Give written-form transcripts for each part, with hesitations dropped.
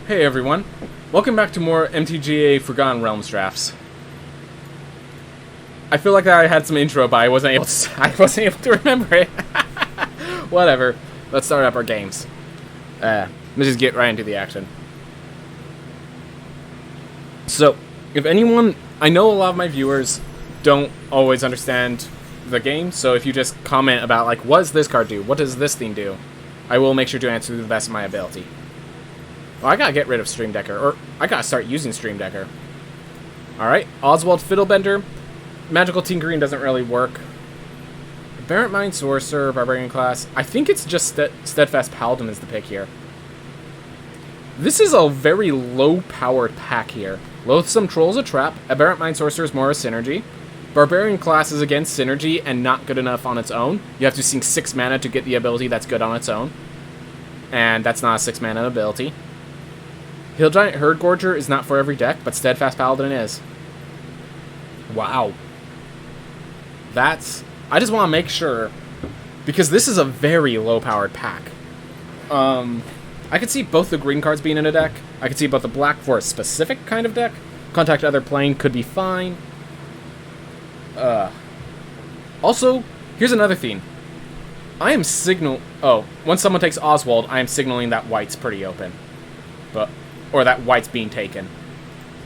Hey everyone, welcome back to more MTGA Forgotten Realms drafts. I feel like I had some intro, but I wasn't able to remember it. Whatever. Let's start up our games. Let's just get right into the action. So, if anyone, I know a lot of my viewers don't always understand the game, so if you just comment about like, what does this card do? What does this thing do? I will make sure to answer to the best of my ability. Well, I gotta get rid of Stream Decker, or I gotta start using Stream Decker. Alright, Oswald Fiddlebender. Magical Tinkering doesn't really work. Aberrant Mind Sorcerer, Barbarian class. I think it's just Steadfast Paladin is the pick here. This is a very low-powered pack here. Loathsome Troll is a trap. Aberrant Mind Sorcerer is more a synergy. Barbarian class is against synergy and not good enough on its own. You have to sink 6 mana to get the ability that's good on its own. And that's not a 6 mana ability. Hill Giant Herd Gorger is not for every deck, but Steadfast Paladin is. Wow. That's... I just want to make sure, because this is a very low-powered pack. I could see both the green cards being in a deck. I could see both the black for a specific kind of deck. Contact Other Plane could be fine. Also, here's another thing. I am once someone takes Oswald, I am signaling that white's pretty open. Or that white's being taken.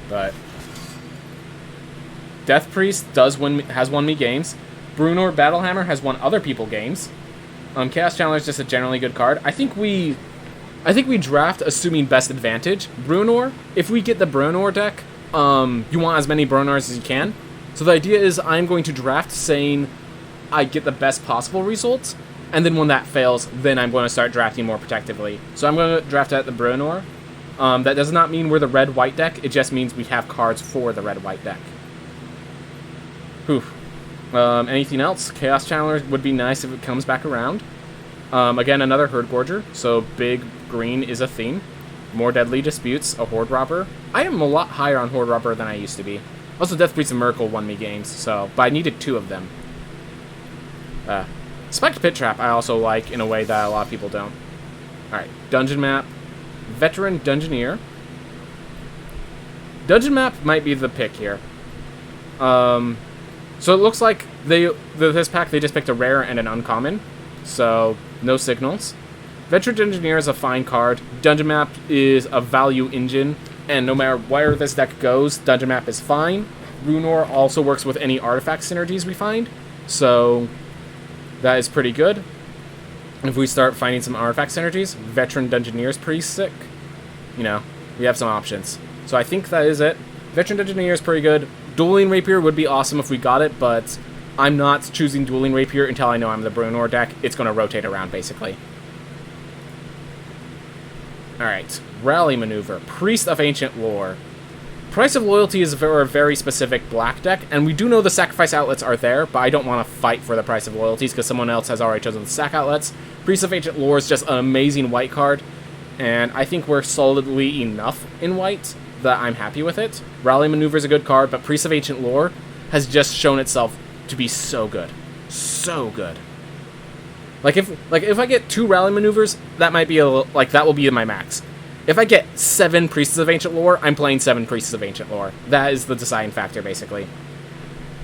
But Death Priest has won me games. Brunor Battlehammer has won other people games. Chaos Channeler is just a generally good card. I think we draft assuming best advantage. Brunor, if we get the Brunor deck, you want as many Brunors as you can. So the idea is I'm going to draft saying I get the best possible results, and then when that fails, then I'm going to start drafting more protectively. So I'm going to draft at the Brunor. That does not mean we're the red-white deck, it just means we have cards for the red-white deck. Whew. Anything else? Chaos Channeler would be nice if it comes back around. Again, another Herd Gorger, so big green is a theme. More Deadly Disputes, a Horde Robber. I am a lot higher on Horde Robber than I used to be. Also, Death Priest and Miracle won me games, but I needed 2 of them. Spiked Pit Trap I also like in a way that a lot of people don't. Alright, Dungeon Map. Veteran Dungeoneer. Dungeon Map might be the pick here. So it looks like this pack, they just picked a rare and an uncommon. So, no signals. Veteran Dungeoneer is a fine card. Dungeon Map is a value engine. And no matter where this deck goes, Dungeon Map is fine. Brunor also works with any artifact synergies we find. So, that is pretty good. If we start finding some artifact synergies, Veteran Dungeoneer is pretty sick. You know, we have some options. So I think that is it. Veteran Dungeoneer is pretty good. Dueling Rapier would be awesome if we got it, but I'm not choosing Dueling Rapier until I know I'm the Brunor deck. It's going to rotate around, basically. Alright, Rally Maneuver. Priest of Ancient Lore. Price of Loyalty is for a very specific black deck, and we do know the sacrifice outlets are there, but I don't want to fight for the Price of Loyalties because someone else has already chosen the sack outlets. Priest of Ancient Lore is just an amazing white card, and I think we're solidly enough in white that I'm happy with it. Rally Maneuver is a good card, but Priest of Ancient Lore has just shown itself to be so good. So good. Like if I get 2 Rally Maneuvers, that might be that will be my max. If I get 7 Priests of Ancient Lore, I'm playing 7 Priests of Ancient Lore. That is the deciding factor, basically.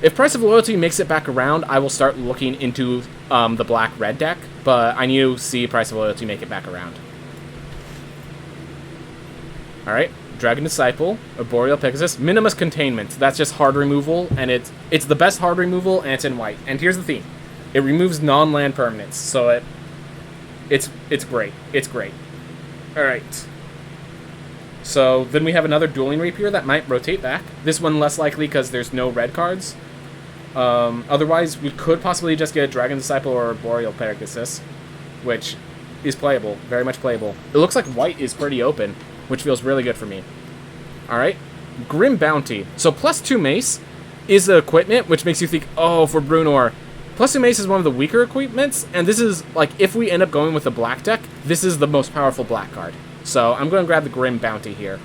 If Price of Loyalty makes it back around, I will start looking into the black-red deck, but I need to see Price of Loyalty make it back around. Alright, Dragon Disciple, Arboreal Pegasus, Minimus Containment. That's just hard removal, and it's the best hard removal, and it's in white. And here's the thing. It removes non-land permanents, so it's great. It's great. Alright. So, then we have another Dueling Rapier that might rotate back. This one less likely because there's no red cards. Otherwise, we could possibly just get a Dragon Disciple or a Boreal Pegasus, which is playable. Very much playable. It looks like white is pretty open, which feels really good for me. Alright. Grim Bounty. So, +2 Mace is the equipment, which makes you think, oh, for Brunor. +2 Mace is one of the weaker equipments, and this is, like, if we end up going with the black deck, this is the most powerful black card. So, I'm going to grab the Grim Bounty here.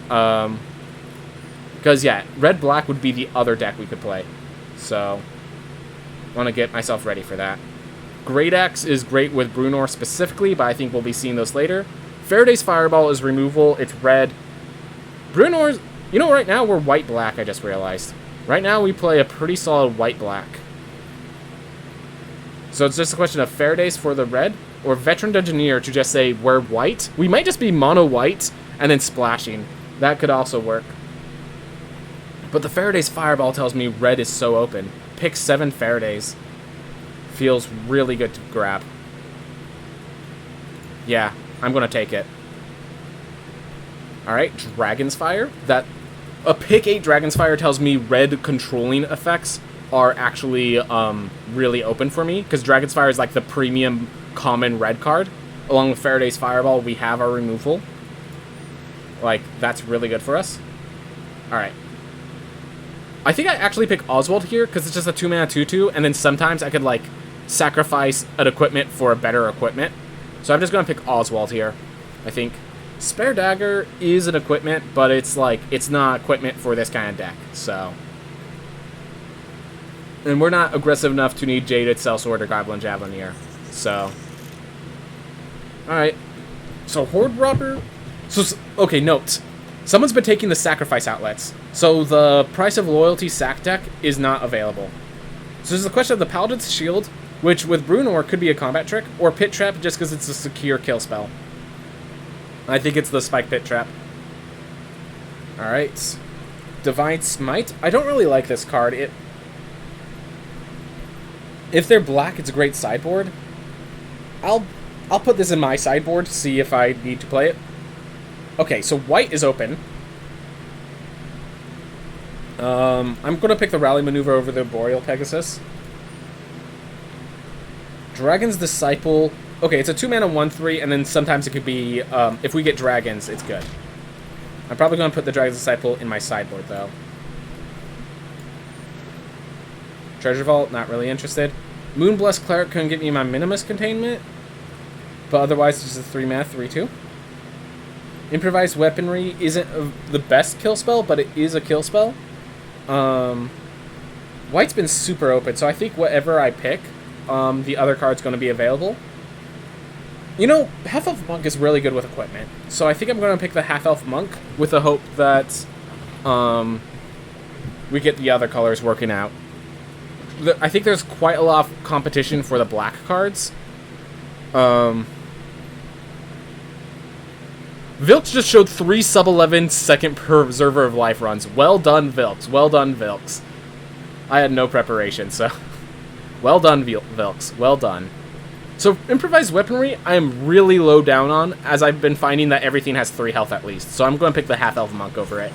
Because, yeah, red-black would be the other deck we could play. So, I want to get myself ready for that. Great Axe is great with Brunor specifically, but I think we'll be seeing those later. Faraday's Fireball is removal. It's red. Brunor's... You know, right now we're white-black, I just realized. Right now we play a pretty solid white-black. So it's just a question of Faraday's for the red, or Veteran Dungeoneer to just say we're white. We might just be mono-white and then splashing. That could also work. But the Faraday's Fireball tells me red is so open. Pick 7 Faradays. Feels really good to grab. Yeah, I'm going to take it. Alright, Dragon's Fire. A pick 8 Dragon's Fire tells me red controlling effects are actually really open for me, because Dragon's Fire is like the premium common red card. Along with Faraday's Fireball, we have our removal. Like, that's really good for us. Alright. I think I actually pick Oswald here, because it's just a 2-mana 2-2, and then sometimes I could, like, sacrifice an equipment for a better equipment. So I'm just going to pick Oswald here, I think. Spare Dagger is an equipment, but it's like, it's not equipment for this kind of deck, so. And we're not aggressive enough to need Jaded, Sellsword, or Goblin Javelineer, so. Alright. So Horde Robber. So, okay, note. Someone's been taking the sacrifice outlets, so the Price of Loyalty sack deck is not available. So there's the question of the Paladin's Shield, which with Brunor could be a combat trick, or Pit Trap just because it's a secure kill spell. I think it's the Spike Pit Trap. Alright. Divine Smite. I don't really like this card. If they're black, it's a great sideboard. I'll put this in my sideboard to see if I need to play it. Okay, so white is open. I'm going to pick the Rally Maneuver over the Boreal Pegasus. Dragon's Disciple. Okay, it's a 2-mana 1/3, and then sometimes it could be, if we get dragons, it's good. I'm probably going to put the Dragon's Disciple in my sideboard, though. Treasure Vault, not really interested. Moonblessed Cleric couldn't get me my Minimus Containment, but otherwise it's just a 3-mana 3/2. Improvised Weaponry isn't the best kill spell, but it is a kill spell. White's been super open, so I think whatever I pick, the other card's going to be available. You know, Half-Elf Monk is really good with equipment, so I think I'm going to pick the Half-Elf Monk with the hope that we get the other colors working out. I think there's quite a lot of competition for the black cards. Vilks just showed 3 sub-11 second Preserver of Life runs. Well done, Vilks. Well done, Vilks. I had no preparation, so... well done, Vilks. Well done. So, Improvised Weaponry, I am really low down on, as I've been finding that everything has 3 health at least. So I'm going to pick the Half-Elf Monk over it.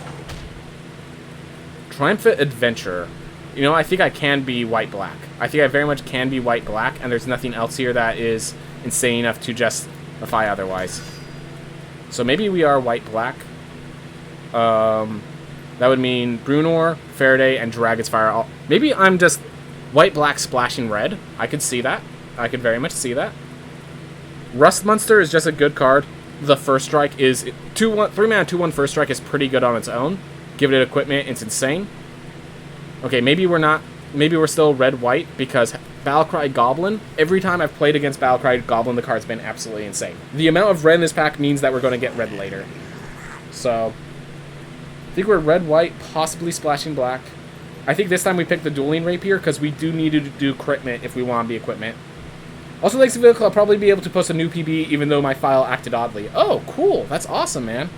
Triumphant Adventure. You know, I think I can be white-black. I think I very much can be white-black, and there's nothing else here that is insane enough to justify otherwise. So maybe we are white-black. That would mean Brunor, Faraday, and Dragon's Fire. Maybe I'm just white-black splashing red. I could see that. I could very much see that. Rust Monster is just a good card. The First Strike is... 3-mana 2/1 First Strike is pretty good on its own. Give it equipment, it's insane. Okay, maybe we're not... Maybe we're still red-white, because Battlecry Goblin, every time I've played against Battlecry Goblin, the card's been absolutely insane. The amount of red in this pack means that we're going to get red later. So, I think we're red-white, possibly splashing black. I think this time we pick the Dueling Rapier, because we do need to do equipment if we want to be equipment. Also, thanks to Vehicle, I'll probably be able to post a new PB, even though my file acted oddly. Oh, cool. That's awesome, man.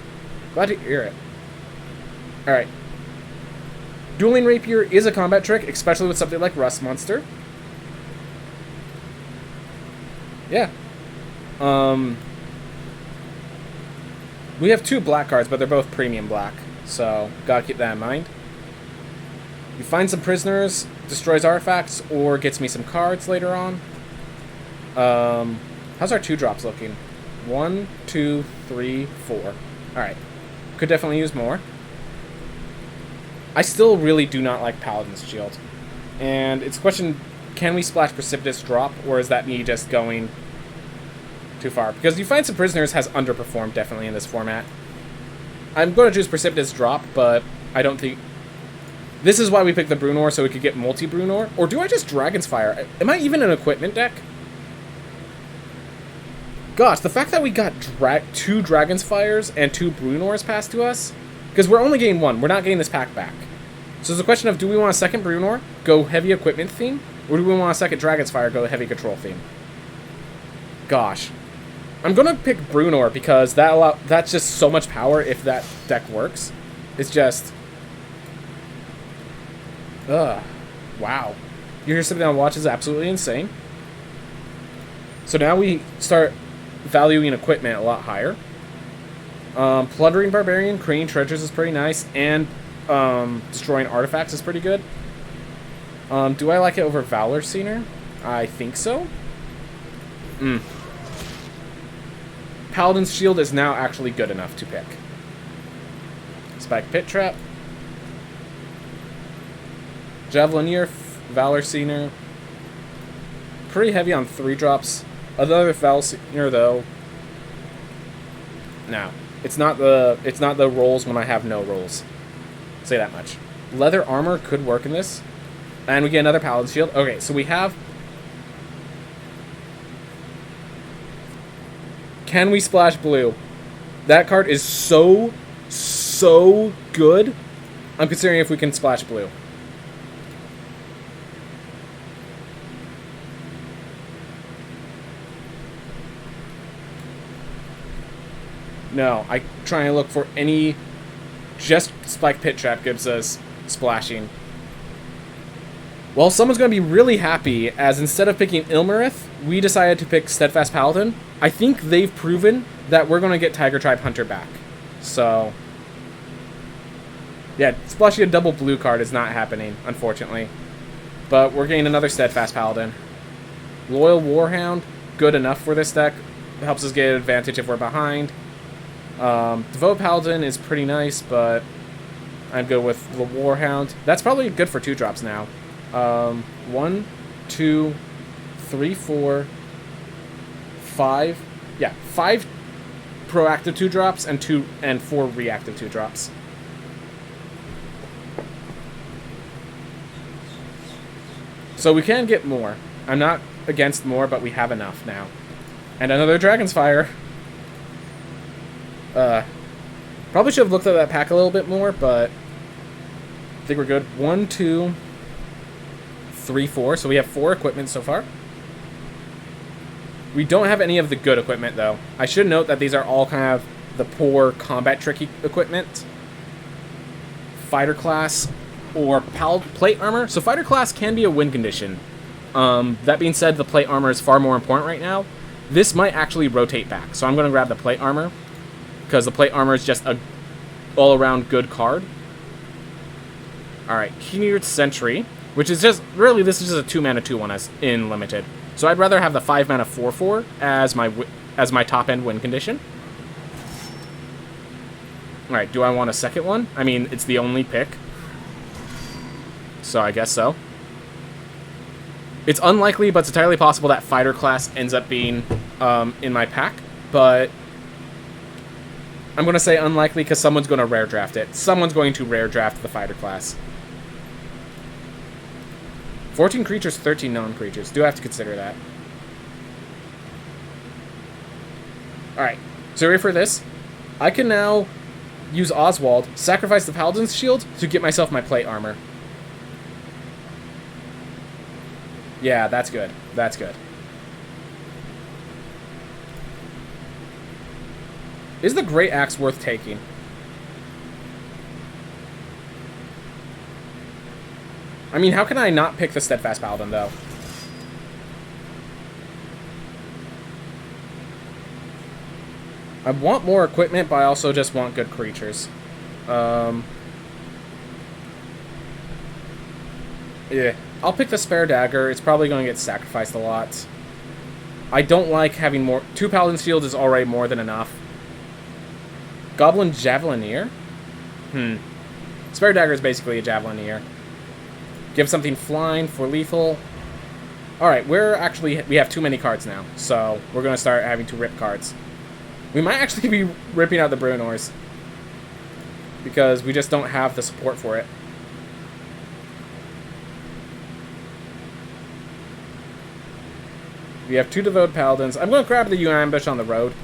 Glad to hear it. Alright. Dueling Rapier is a combat trick, especially with something like Rust Monster. Yeah. We have 2 black cards, but they're both premium black, so gotta keep that in mind. You find some prisoners, destroys artifacts, or gets me some cards later on. How's our 2-drops looking? 1, 2, 3, 4. Alright. Could definitely use more. I still really do not like Paladin's Shield. And it's a question, can we splash Precipitous Drop, or is that me just going too far? Because You Find Some Prisoners has underperformed definitely in this format. I'm going to choose Precipitous Drop, but I don't think... This is why we picked the Brunor, so we could get multi-Brunor. Or do I just Dragon's Fire? Am I even an equipment deck? Gosh, the fact that we got 2 Dragon's Fires and 2 Brunors passed to us, because we're only getting 1. We're not getting this pack back. So it's a question of, do we want a second Brunor, go heavy equipment theme, or do we want a second Dragon's Fire, go heavy control theme? Gosh. I'm going to pick Brunor because that's just so much power if that deck works. It's just... Ugh. Wow. You're here sitting down and watch is absolutely insane. So now we start valuing equipment a lot higher. Plundering Barbarian, creating treasures is pretty nice, and destroying artifacts is pretty good. Do I like it over Valor Scener? I think so. Paladin's Shield is now actually good enough to pick. Spike Pit Trap. Javelineer, Valor Scener. Pretty heavy on 3-drops. Another Valor Scener though. No. It's not the rolls when I have no rolls. Say that much. Leather Armor could work in this. And we get another Paladin's Shield. Okay, so we have... Can we splash blue? That card is so good. I'm considering if we can splash blue. No, I try and look for any... Just Spike Pit Trap gives us splashing. Well, someone's going to be really happy, as instead of picking Ilmarith, we decided to pick Steadfast Paladin. I think they've proven that we're going to get Tiger Tribe Hunter back. So... yeah, splashing a double blue card is not happening, unfortunately. But we're getting another Steadfast Paladin. Loyal Warhound, good enough for this deck. It helps us get an advantage if we're behind. Devote Paladin is pretty nice, but I'm good with the Warhound. That's probably good for 2-drops now. 1, 2, 3, 4, 5. Yeah, 5 proactive 2-drops and 4 reactive 2-drops. So we can get more. I'm not against more, but we have enough now. And another Dragon's Fire. Probably should have looked at that pack a little bit more, but I think we're good. 1, 2, 3, 4. So we have 4 equipment so far. We don't have any of the good equipment, though. I should note that these are all kind of the poor combat tricky equipment. Fighter class or plate armor. So fighter class can be a win condition. That being said, the plate armor is far more important right now. This might actually rotate back, so I'm going to grab the plate armor, because the plate armor is just a all-around good card. Alright, Keenered Sentry, which is just, really, this is just a 2-mana 2-1 as in Limited. So I'd rather have the 5-mana 4-4 as my top-end win condition. Alright, do I want a second one? I mean, it's the only pick. So I guess so. It's unlikely, but it's entirely possible that Fighter class ends up being in my pack, but I'm going to say unlikely because someone's going to rare draft it. Someone's going to rare draft the Fighter class. 14 creatures, 13 non-creatures. Do have to consider that. Alright, so ready for this? I can now use Oswald, sacrifice the Paladin's Shield to get myself my plate armor. Yeah, that's good. That's good. Is the Great Axe worth taking? I mean, how can I not pick the Steadfast Paladin, though? I want more equipment, but I also just want good creatures. Yeah. I'll pick the Spare Dagger. It's probably going to get sacrificed a lot. I don't like having more... 2 Paladin's Shields is already more than enough. Goblin Javelineer? Spare Dagger is basically a Javelineer. Give something flying for lethal. Alright, we have too many cards now, so we're going to start having to rip cards. We might actually be ripping out the Brunors, because we just don't have the support for it. We have 2 Devoted Paladins. I'm going to grab the U Ambush on the road,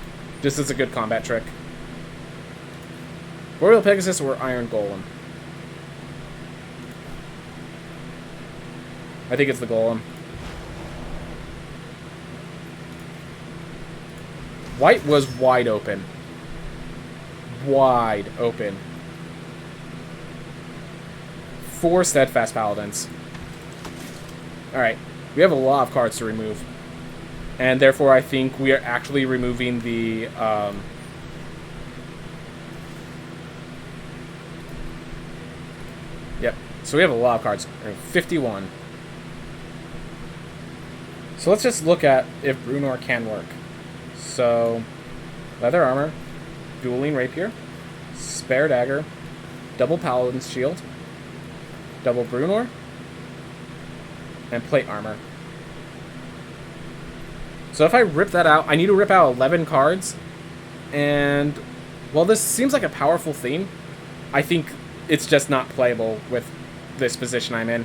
just as a good combat trick. Boreal Pegasus or Iron Golem? I think it's the Golem. White was wide open. Wide open. 4 Steadfast Paladins. Alright. We have a lot of cards to remove. And therefore, I think we are actually removing the... Yep. So we have a lot of cards. 51. So let's just look at if Brunor can work. So, Leather Armor, Dueling Rapier, Spare Dagger, Double Paladin's Shield, Double Brunor, and Plate Armor. So if I rip that out, I need to rip out 11 cards, and while this seems like a powerful theme, I think it's just not playable with this position I'm in.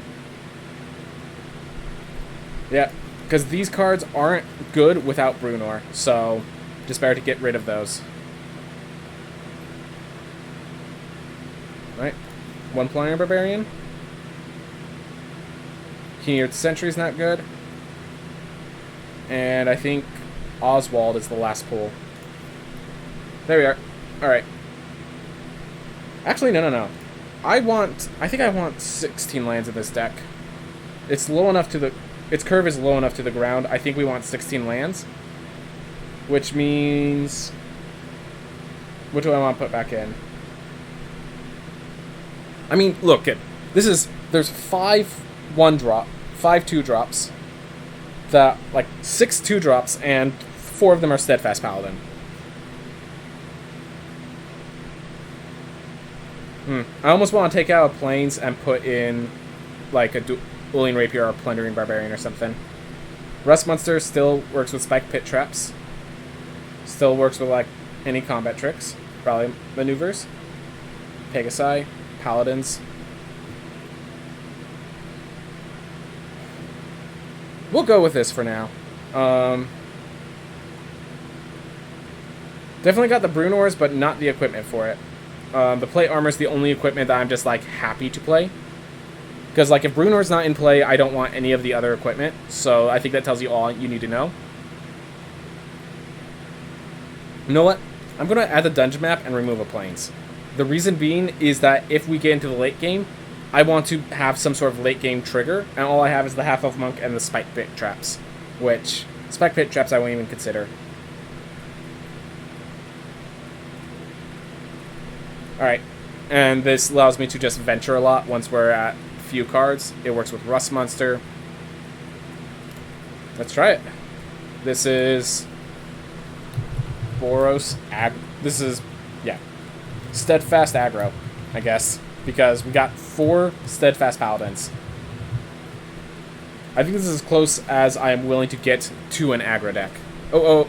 Yeah, because these cards aren't good without Brunor, so just better to get rid of those. Right, 1 Planar Barbarian. Keenered Sentry's not good. And I think Oswald is the last pull. There we are. Alright. Actually, no. I think I want 16 lands in this deck. It's low enough to the... Its curve is low enough to the ground. I think we want 16 lands. Which means... What do I want to put back in? I mean, look, this is... There's 5 1-drop, 5 2-drops. That, like, 6 2-drops, and 4 of them are Steadfast Paladin. I almost want to take out a Plains and put in, like, a Dueling Rapier or a Plundering Barbarian or something. Rust Monster still works with Spike Pit Traps. Still works with, like, any combat tricks. Probably maneuvers. Pegasi. Paladins. We'll go with this for now. Definitely got the Brunors, but not the equipment for it. The Plate Armor is the only equipment that I'm just, like, happy to play. Because, like, if Brunor's not in play, I don't want any of the other equipment. So I think that tells you all you need to know. You know what? I'm going to add the dungeon map and remove a Plains. The reason being is that if we get into the late game, I want to have some sort of late game trigger, and all I have is the Half-Elf Monk and the Spike Pit Traps, which Spike Pit Traps I won't even consider. Alright, and this allows me to just venture a lot once we're at few cards. It works with Rust Monster. Let's try it. This is Boros this is, yeah, Steadfast Aggro, I guess. Because we got 4 Steadfast Paladins. I think this is as close as I am willing to get to an aggro deck. Oh.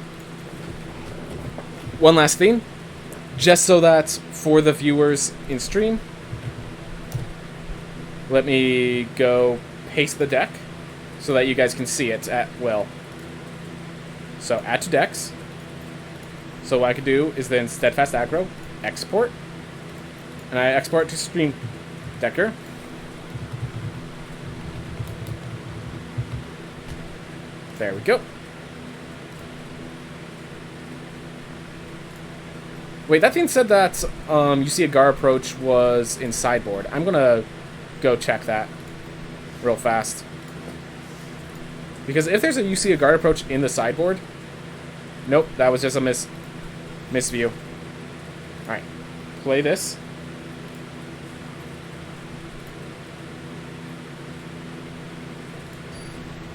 One last thing. Just so that for the viewers in stream, let me go paste the deck so that you guys can see it at will. So add to decks. So what I could do is then Steadfast Aggro, export. And I export to Stream Decker. There we go. Wait, that thing said that you see a Gar approach was in sideboard. I'm gonna go check that real fast. Because if there's a you see a guard approach in the sideboard, nope, that was just a misview. Alright, play this.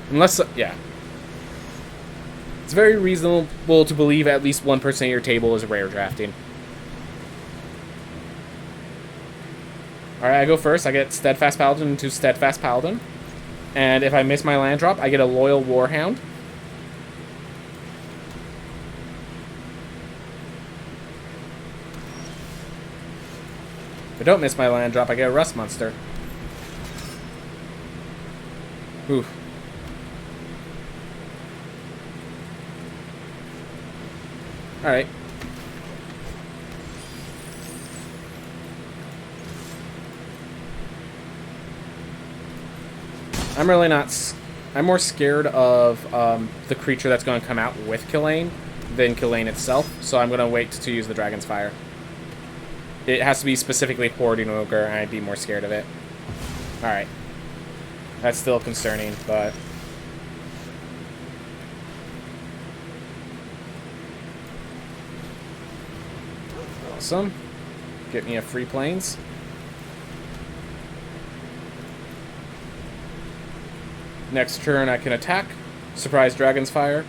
Unless, yeah. It's very reasonable to believe at least 1% of your table is rare drafting. Alright, I go first. I get Steadfast Paladin into Steadfast Paladin. And if I miss my land drop, I get a Loyal Warhound. If I don't miss my land drop, I get a Rust Monster. Oof. Alright. I'm really not... I'm more scared of the creature that's going to come out with Killane than Killane itself, so I'm going to wait to use the Dragon's Fire. It has to be specifically Hoarding Ogre, and I'd be more scared of it. Alright. That's still concerning, but... Awesome. Get me a free plains. Next turn I can attack. Surprise Dragon's Fire.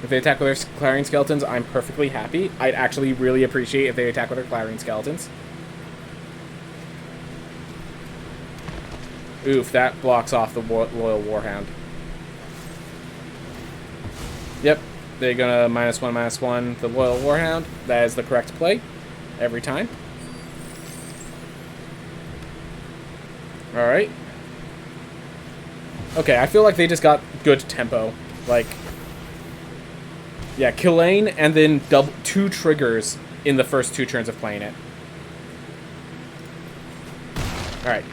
If they attack with their Clarion Skeletons, I'm perfectly happy. I'd actually really appreciate if they attack with their Clarion Skeletons. Oof, that blocks off the Loyal Warhound. Yep, they're gonna -1/-1 the Loyal Warhound. That is the correct play. Every time. Alright. Okay, I feel like they just got good tempo. Like... Yeah, Killane and then 2 triggers in the first 2 turns of playing it. Alright.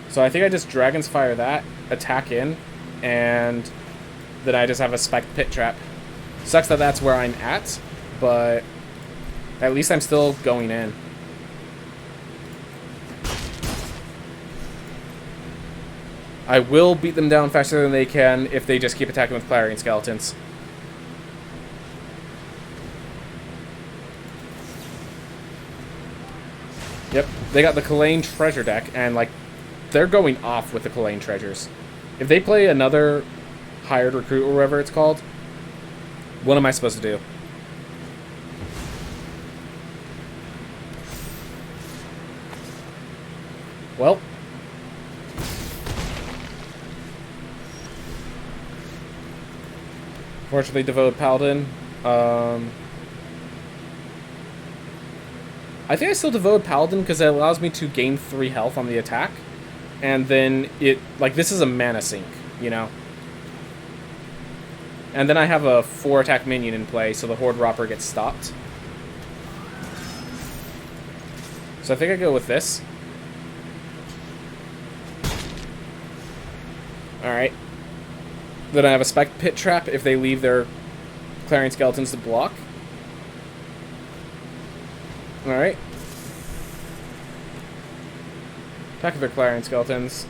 So I think I just Dragon's Fire that, attack in, and then I just have a Spiked Pit Trap. Sucks that that's where I'm at, but at least I'm still going in. I will beat them down faster than they can if they just keep attacking with Clarion Skeletons. Yep, they got the Killane Treasure deck, and, like, they're going off with the Killane Treasures. If they play another Hired Recruit or whatever it's called, what am I supposed to do? Well... Fortunately, Devoted Paladin. I think I still Devoted Paladin because it allows me to gain 3 health on the attack. And then it... Like, this is a mana sink, you know? And then I have a 4-attack minion in play, so the Horde Robber gets stopped. So I think I go with this. Alright. Then I have a Spiked Pit Trap if they leave their Clarion Skeletons to block. Alright. Attack with their Clarion Skeletons.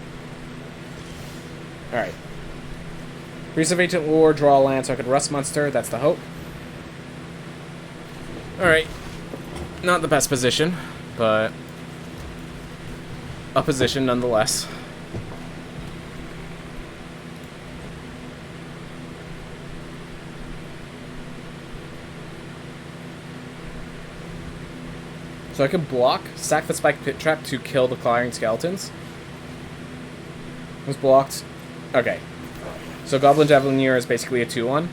Alright. Priest of Ancient Lore, draw a land so I could Rust Monster. That's the hope. Alright. Not the best position, but a position nonetheless. So I can block, sack the Spiked Pit Trap to kill the Clarion Skeletons. Was blocked. Okay. So Goblin Javelineer is basically a 2-1.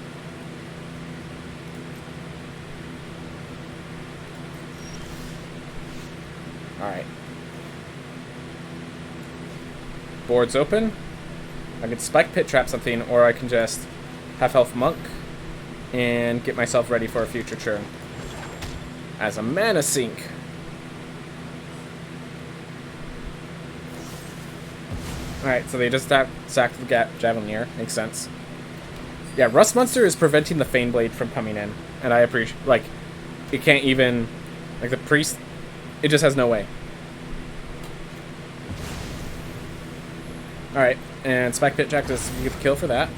Alright. Board's open. I can Spike Pit Trap something, or I can just half-health Monk and get myself ready for a future turn. As a mana sink. Alright, so they just sacked the Javelineer. Makes sense. Yeah, Rust Monster is preventing the Faneblade from coming in. And I appreciate... Like, it can't even... Like, the Priest... It just has no way. Alright, and Spike Pit Jack does get the kill for that.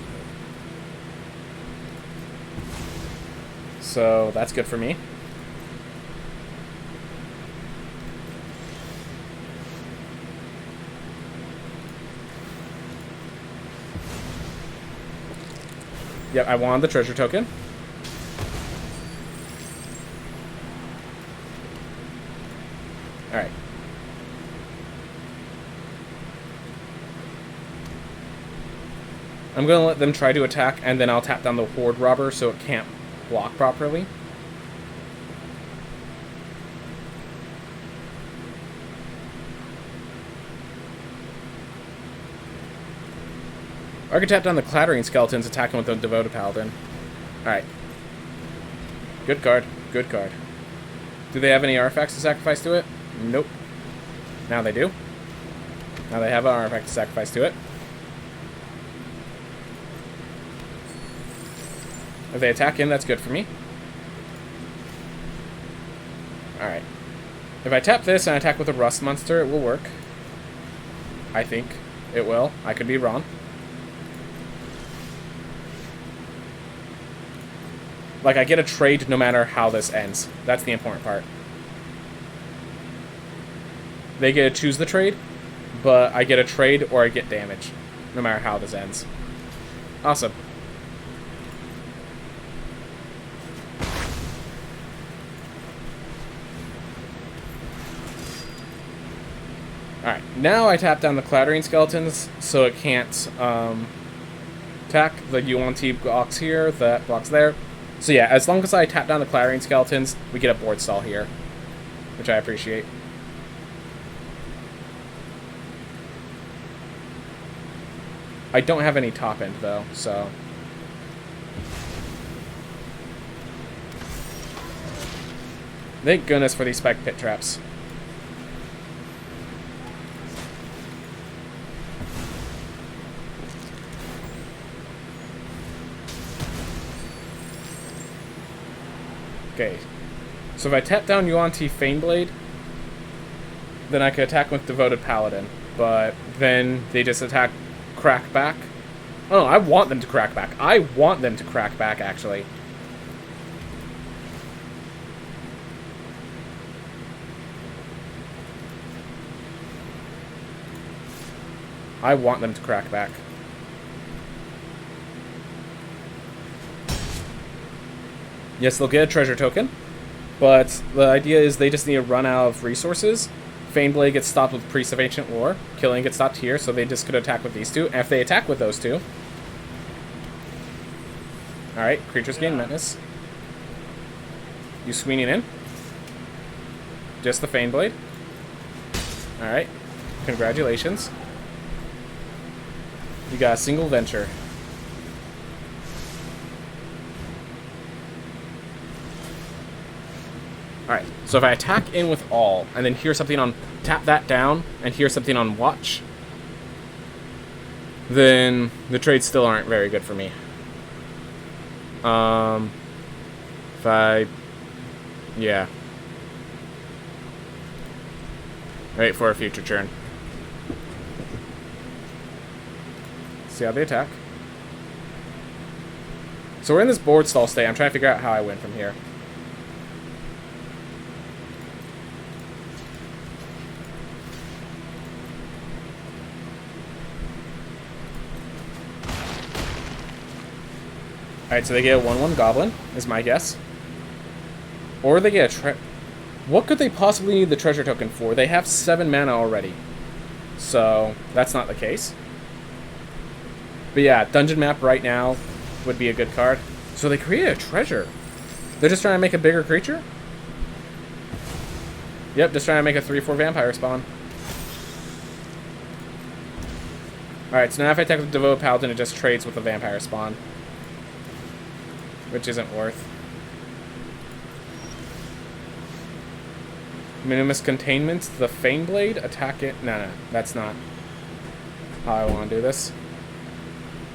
So, that's good for me. Yep, I wanted the treasure token. Alright. I'm going to let them try to attack, and then I'll tap down the Horde Robber so it can't block properly. Or I could tap down the Clattering Skeletons, attacking with the Devoted Paladin. Alright. Good card. Good card. Do they have any artifacts to sacrifice to it? Nope. Now they do. Now they have an artifact to sacrifice to it. If they attack in, that's good for me. Alright. If I tap this and attack with a Rust Monster, it will work. I think it will. I could be wrong. Like, I get a trade no matter how this ends. That's the important part. They get to choose the trade, but I get a trade or I get damage, no matter how this ends. Awesome. Alright, now I tap down the Clattering Skeletons, so it can't attack the UNT blocks here, that blocks there. So yeah, as long as I tap down the Clattering Skeletons, we get a board stall here, which I appreciate. I don't have any top end, though, so... Thank goodness for these Spike Pit Traps. Okay, so if I tap down UNT Faneblade, then I could attack with Devoted Paladin, but then they just attack crack back. Oh, no, I want them to crack back. I want them to crack back, actually. I want them to crack back. Yes, they'll get a treasure token, but the idea is they just need to run out of resources. Faneblade gets stopped with Priest of Ancient War. Killing gets stopped here, so they just could attack with these two. And if they attack with those two... Alright, creatures gain Menace. You swinging in. Just the Faneblade. Alright, congratulations. You got a single venture. Alright, so if I attack in with all, and then hear something on... Tap that down, and hear something on watch, then the trades still aren't very good for me. If I... Yeah. Wait for a future turn. See how they attack. So we're in this board stall state. I'm trying to figure out how I win from here. Alright, so they get a 1/1 Goblin, is my guess. Or they get a what could they possibly need the treasure token for? They have 7 mana already. So, that's not the case. But yeah, Dungeon Map right now would be a good card. So they created a treasure. They're just trying to make a bigger creature? Yep, just trying to make a 3/4 vampire spawn. Alright, so now if I attack with Devoted Paladin, it just trades with the vampire spawn. Which isn't worth. Minimus Containment, the Faneblade, attack it. No, that's not how I want to do this.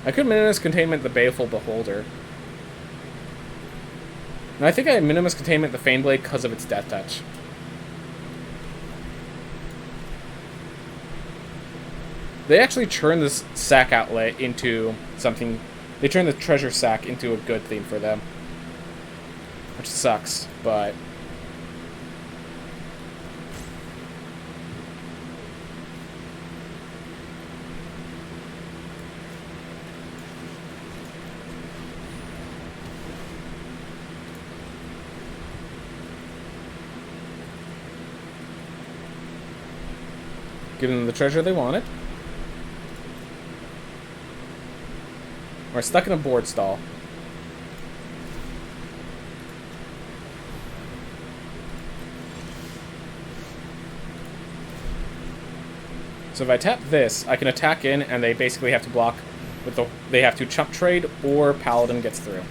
I could Minimus Containment the Baleful Beholder. And I think I Minimus Containment the Faneblade because of its Death Touch. They actually churn this sack outlet into something. They turn the treasure sack into a good theme for them. Which sucks, but... Give them the treasure they wanted. We're stuck in a board stall. So if I tap this, I can attack in, and they basically have to block they have to chump trade or Paladin gets through.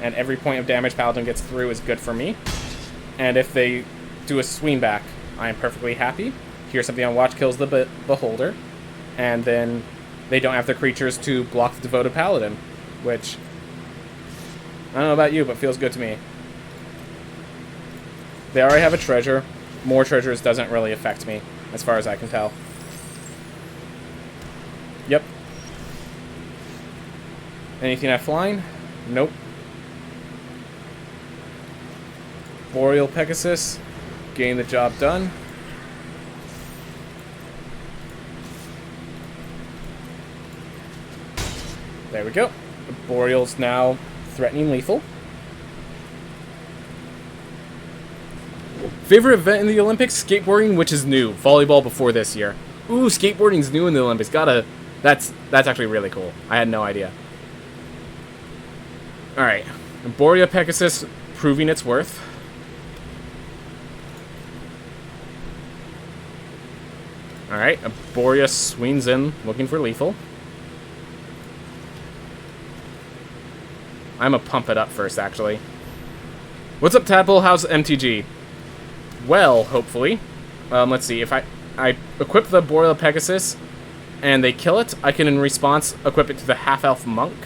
And every point of damage Paladin gets through is good for me. And if they do a swing back, I am perfectly happy. Here's something on watch, kills the Beholder. And then they don't have the creatures to block the Devoted Paladin, which, I don't know about you, but feels good to me. They already have a treasure. More treasures doesn't really affect me, as far as I can tell. Yep. Anything at flying? Nope. Boreal Pegasus, getting the job done. There we go. The Boreal's now threatening lethal. Favorite event in the Olympics? Skateboarding, which is new. Volleyball before this year. Ooh, skateboarding's new in the Olympics. That's actually really cool. I had no idea. Alright. Boreal Pegasus proving its worth. Alright, Boreas swings in, looking for lethal. I'm gonna pump it up first, actually. What's up, Tadpole? How's MTG? Well, hopefully. Let's see. If I equip the Boreal Pegasus and they kill it, I can, in response, equip it to the half-elf monk.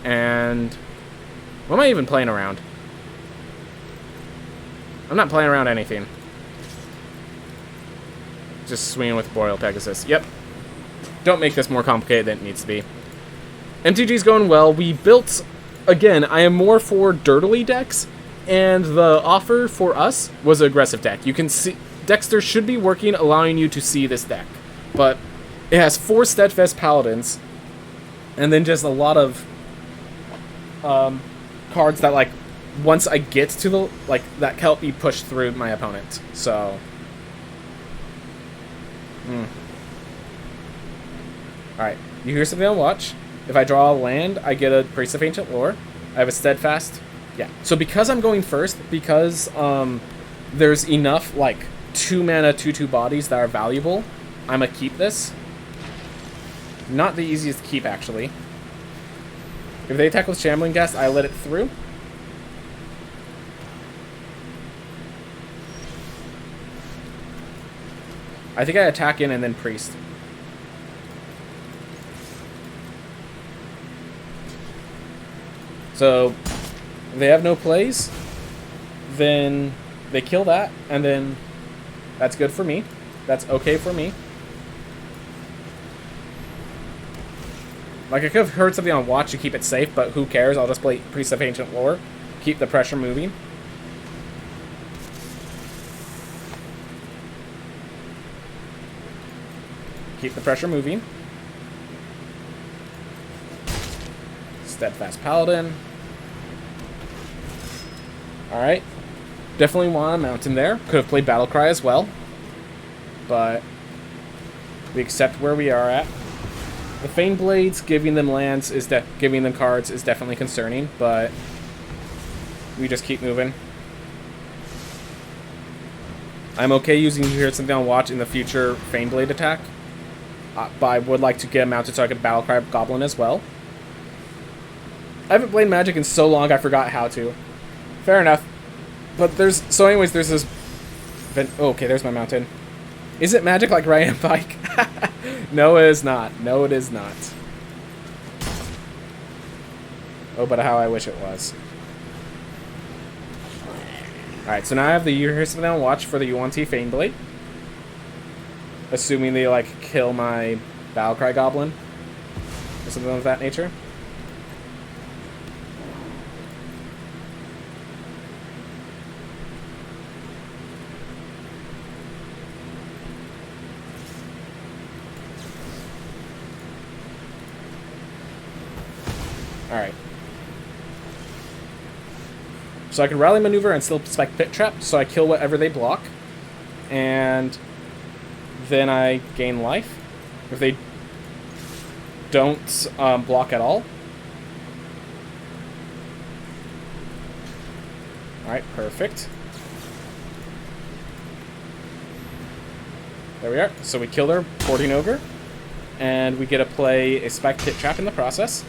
And what am I even playing around? I'm not playing around anything. Just swinging with Boreal Pegasus. Yep. Don't make this more complicated than it needs to be. MTG's going well. We built, again, I am more for dirtily decks, and the offer for us was an aggressive deck. You can see, Dexter should be working, allowing you to see this deck. But it has 4 Steadfast Paladins, and then just a lot of cards that, like, once I get to the, like, that can help me push through my opponent. So... Alright, you hear something on watch. If I draw a land, I get a Priest of Ancient Lore. I have a Steadfast. Yeah. So because I'm going first, because there's enough, like, 2-mana 2/2 bodies that are valuable, I'm gonna keep this. Not the easiest to keep, actually. If they attack with Shambling Ghast, I let it through. I think I attack in and then Priest. So, if they have no plays, then they kill that, and then that's good for me. That's okay for me. Like, I could have heard something on watch to keep it safe, but who cares? I'll just play Priest of Ancient Lore. Keep the pressure moving. Keep the pressure moving. Steadfast Paladin. Alright. Definitely want a mountain there. Could have played Battlecry as well. But we accept where we are at. The Fane Blades, giving them lands, giving them cards is definitely concerning, but we just keep moving. I'm okay using here something on watch in the future Fane Blade attack. But I would like to get a mounted so I could Battlecry Goblin as well. I haven't played Magic in so long I forgot how to. Fair enough. But there's... So anyways, there's this... Oh, okay, there's my mountain. Is it Magic like Ryan Pike? No, it is not. No, it is not. Oh, but how I wish it was. Alright, so now I have the Here's Something on watch for the Yuan-Ti Fane Blade. Assuming they, like, kill my Battlecry Goblin. Or something of that nature. Alright. So I can Rally Maneuver and still spec Pit Trap, so I kill whatever they block. And then I gain life. If they don't block at all. Alright, perfect. There we are. So we kill their Boarding Ogre. and we get to play a Spike Pit Trap in the process.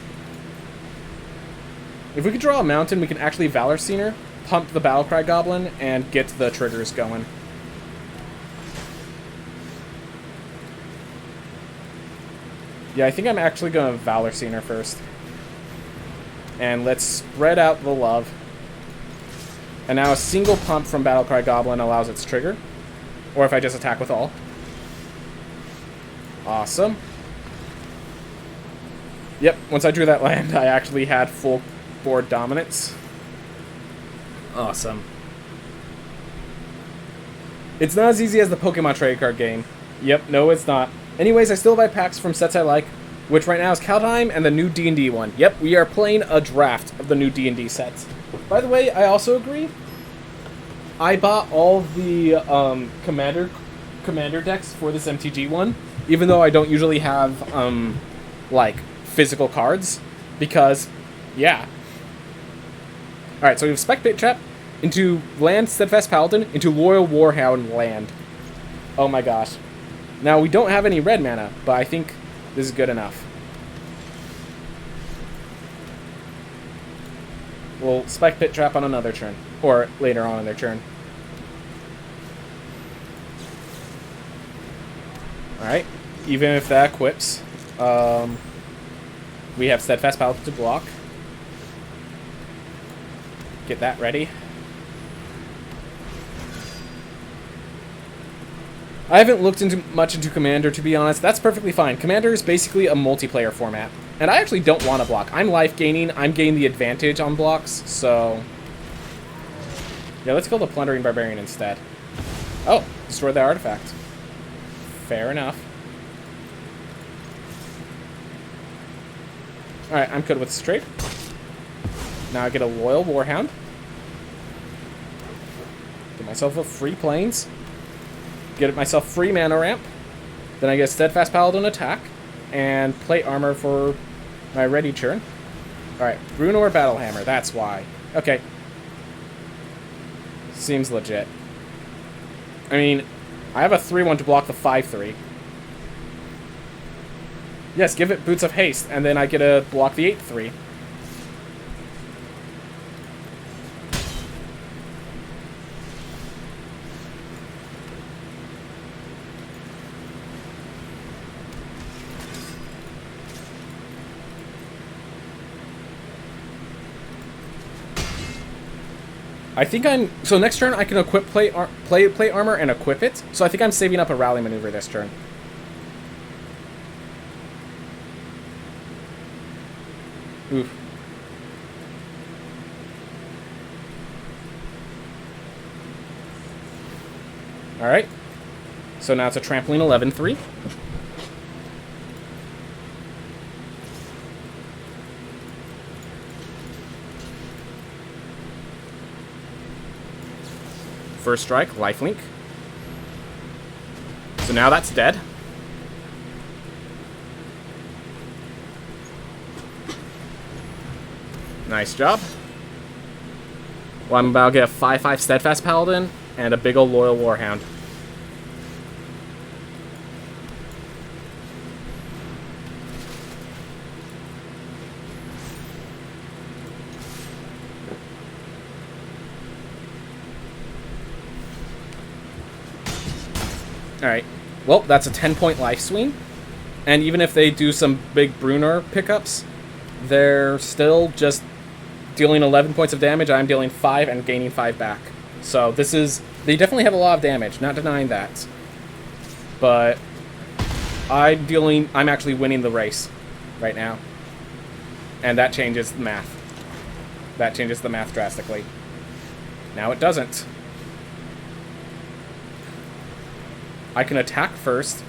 If we could draw a mountain, we can actually Valor Scener, pump the Battlecry Goblin, and get the triggers going. Yeah, I think I'm actually going to Valor Scener first. And let's spread out the love. And now a single pump from Battlecry Goblin allows its trigger. Or if I just attack with all. Awesome. Yep, once I drew that land, I actually had full board dominance. Awesome. It's not as easy as the Pokemon trading card game. Yep, no it's not. Anyways, I still buy packs from sets I like, which right now is Kaldheim and the new D&D one. Yep, we are playing a draft of the new D&D sets. By the way, I also agree. I bought all the commander decks for this MTG one, even though I don't usually have like physical cards, because yeah. All right, so we have Spike Pit Trap into land Steadfast Paladin into Loyal Warhound land. Oh my gosh. Now we don't have any red mana, but I think this is good enough. We'll Spike Pit Trap on another turn, or later on in their turn. Alright, even if that equips, we have Steadfast Paladin to block. Get that ready. I haven't looked much into Commander, to be honest. That's perfectly fine. Commander is basically a multiplayer format. And I actually don't want to block. I'm life gaining. I'm gaining the advantage on blocks, so... yeah, let's kill the Plundering Barbarian instead. Oh, destroy the artifact. Fair enough. Alright, I'm good with straight. Now I get a Loyal Warhound. Get myself a free Plains. Get myself free mana ramp. Then I get a Steadfast Paladin attack. And plate armor for my ready turn. Alright, Bruenor Battlehammer, that's why. Okay. Seems legit. I mean, I have a 3-1 to block the 5-3. Yes, give it Boots of Haste, and then I get to block the 8-3. I think I'm... so next turn I can equip plate armor and equip it. So I think I'm saving up a rally maneuver this turn. Oof. Alright. So now it's a Trampoline 11-3. First strike, lifelink. So now that's dead. Nice job. Well, I'm about to get a 5-5 Steadfast Paladin and a big ol' Loyal Warhound. Alright, well, that's a 10-point life swing. And even if they do some big Bruenor pickups, they're still just dealing 11 points of damage. I'm dealing 5 and gaining 5 back. So this is... they definitely have a lot of damage, not denying that. But I'm actually winning the race right now. And that changes the math. That changes the math drastically. Now it doesn't. I can attack first.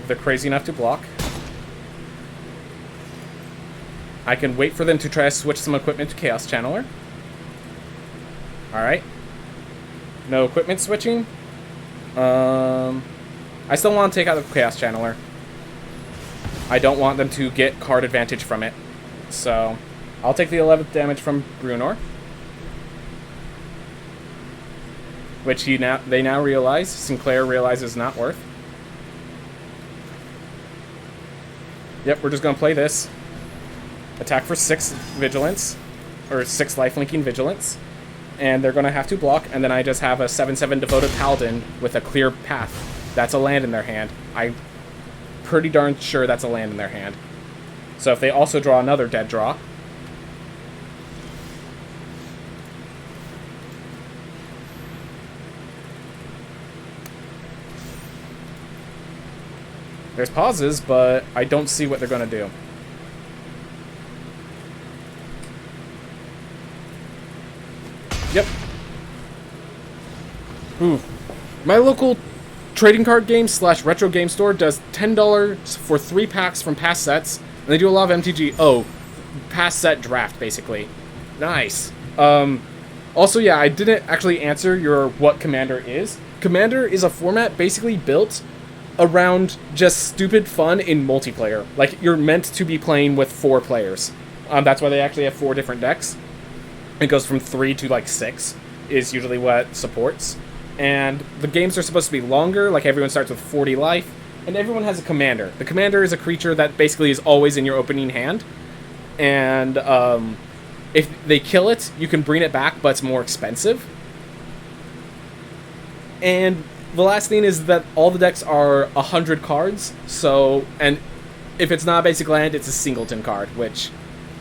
If they're crazy enough to block. I can wait for them to try to switch some equipment to Chaos Channeler. Alright. No equipment switching. I still want to take out the Chaos Channeler. I don't want them to get card advantage from it. So, I'll take the 11th damage from Bruenor. which they now realize, Sinclair realizes not worth. Yep, we're just going to play this. Attack for 6 vigilance, or 6 lifelinking vigilance, and they're going to have to block, and then I just have a 7/7 devoted paladin with a clear path. That's a land in their hand. I'm pretty darn sure that's a land in their hand. So if they also draw another dead draw, there's pauses, but I don't see what they're going to do. Yep. Ooh. My local trading card game / retro game store does $10 for 3 packs from past sets, and they do a lot of MTG. Oh, past set draft, basically. Nice. Also, yeah, I didn't actually answer your what Commander is. Commander is a format basically built around just stupid fun in multiplayer. Like, you're meant to be playing with 4 players. That's why they actually have 4 different decks. It goes from 3 to, like, 6 is usually what it supports. And the games are supposed to be longer, like everyone starts with 40 life, and everyone has a commander. The commander is a creature that basically is always in your opening hand, and if they kill it, you can bring it back, but it's more expensive. And the last thing is that all the decks are 100 cards, so, and if it's not a basic land, it's a singleton card, which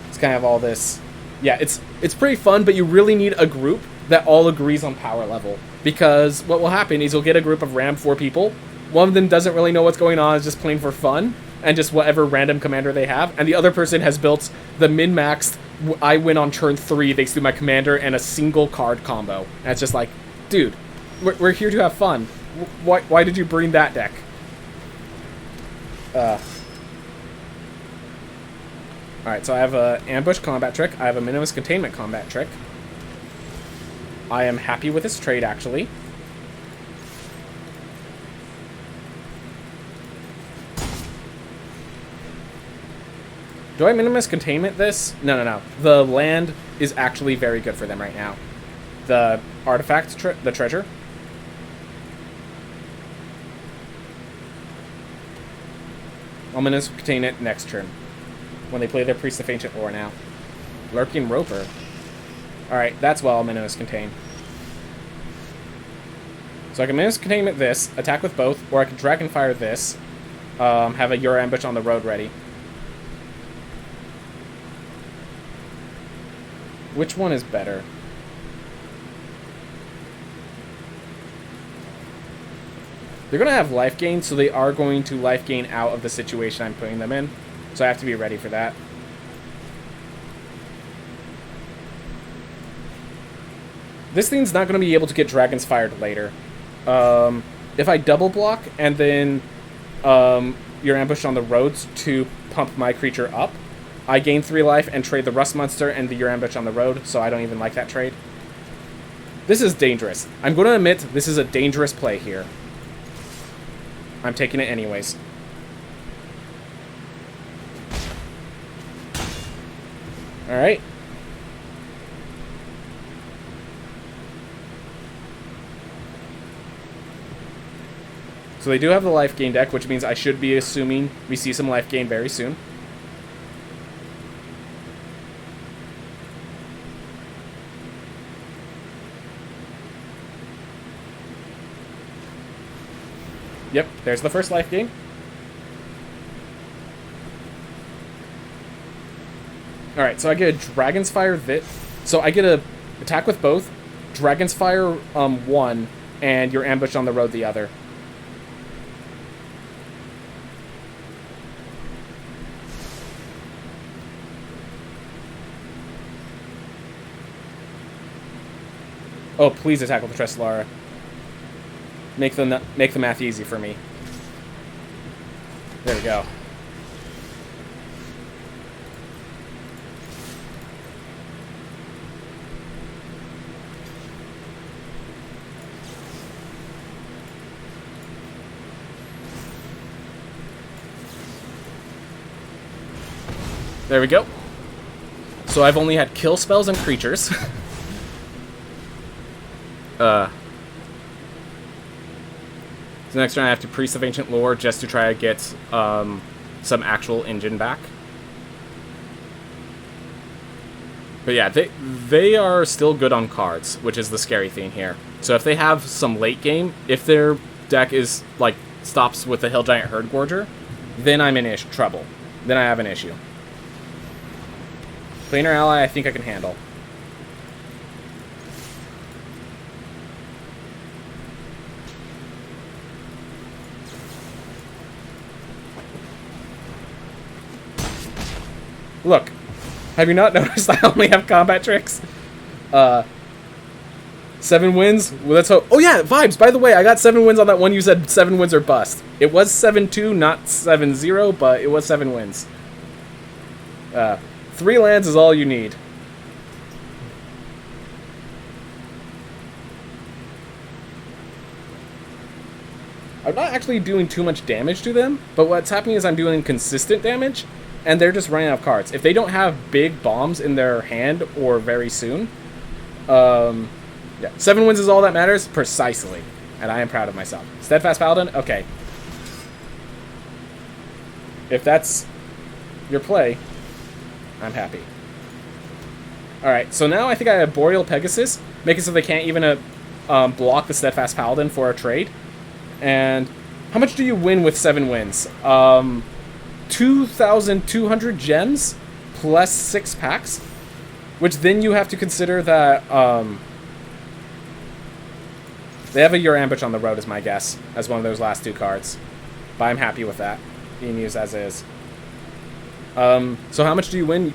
is kind of all this. Yeah, it's pretty fun, but you really need a group that all agrees on power level. Because what will happen is you'll get a group of random 4 people. One of them doesn't really know what's going on, is just playing for fun, and just whatever random commander they have. And the other person has built the min-maxed, I win on turn 3 thanks to my commander and a single card combo. And it's just like, dude, we're here to have fun. Why did you bring that deck? Alright, so I have a ambush combat trick. I have a minimus containment combat trick. I am happy with this trade, actually. Do I minimus containment this? No. The land is actually very good for them right now. The artifact, the treasure. I'll minimus contain it next turn, when they play their Priest of Ancient Lore now. Lurking Roper. Alright, that's well I'll minimus contain. So I can minimus containment this, attack with both, or I can Dragonfire this, have a Your Ambush on the road ready. Which one is better? They're going to have life gain, so they are going to life gain out of the situation I'm putting them in. So I have to be ready for that. This thing's not going to be able to get Dragons Fired later. If I double block and then Your Ambush on the roads to pump my creature up, I gain 3 life and trade the Rust Monster and the Your Ambush on the road, so I don't even like that trade. This is dangerous. I'm going to admit this is a dangerous play here. I'm taking it anyways. Alright. So they do have the life gain deck, which means I should be assuming we see some life gain very soon. Yep, there's the first life gain. Alright, so I get a Dragon's Fire this. So I get a attack with both, Dragon's Fire 1, and Your Ambush on the road the other. Oh, please attack with the Treslara. Make the math easy for me. There we go. There we go. So I've only had kill spells and creatures. So next turn I have to Priest of Ancient Lore just to try to get some actual engine back. But yeah, they are still good on cards, which is the scary thing here. So if they have some late game, if their deck is like stops with the Hill Giant Herd Gorger, then I'm in trouble. Then I have an issue. Planar Ally I think I can handle. Look, have you not noticed I only have combat tricks? 7 wins? Well, let's hope. Oh yeah, vibes, by the way, I got 7 wins on that one you said 7 wins or bust. It was 7-2, not 7-0, but it was 7 wins. 3 lands is all you need. I'm not actually doing too much damage to them, but what's happening is I'm doing consistent damage, and they're just running out of cards. If they don't have big bombs in their hand or very soon, yeah, 7 wins is all that matters, precisely. And I am proud of myself. Steadfast Paladin? Okay. If that's your play, I'm happy. Alright, so now I think I have Boreal Pegasus, make it so they can't even block the Steadfast Paladin for a trade. And how much do you win with 7 wins? 2,200 gems plus 6 packs, which then you have to consider that they have a Your Ambush on the road, is my guess, as one of those last 2 cards. But I'm happy with that being used as is. So how much do you win?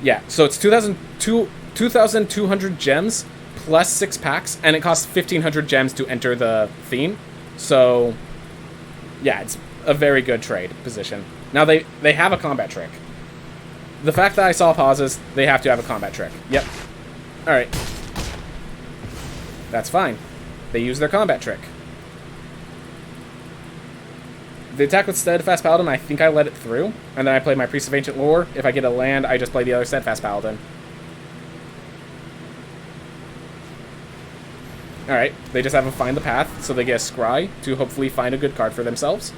Yeah, so it's 2,200 gems plus 6 packs, and it costs 1,500 gems to enter the theme. So yeah, it's a very good trade position. Now they have a combat trick. The fact that I saw pauses, they have to have a combat trick. Yep. Alright. That's fine. They use their combat trick. The attack with Steadfast Paladin, I think I let it through, and then I play my Priest of Ancient Lore. If I get a land, I just play the other Steadfast Paladin. Alright, they just have to find the path, so they get a Scry to hopefully find a good card for themselves.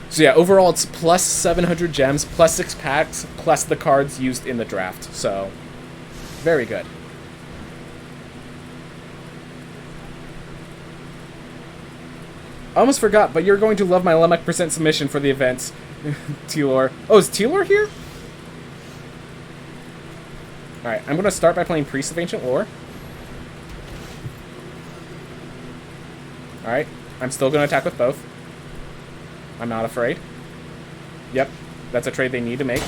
So yeah, overall it's plus 700 gems, plus 6 packs, plus the cards used in the draft. So, very good. I almost forgot, but you're going to love my Lemek % submission for the event, Telor. Oh, is Telor here? Alright, I'm going to start by playing Priest of Ancient Lore. Alright, I'm still going to attack with both. I'm not afraid. Yep, that's a trade they need to make.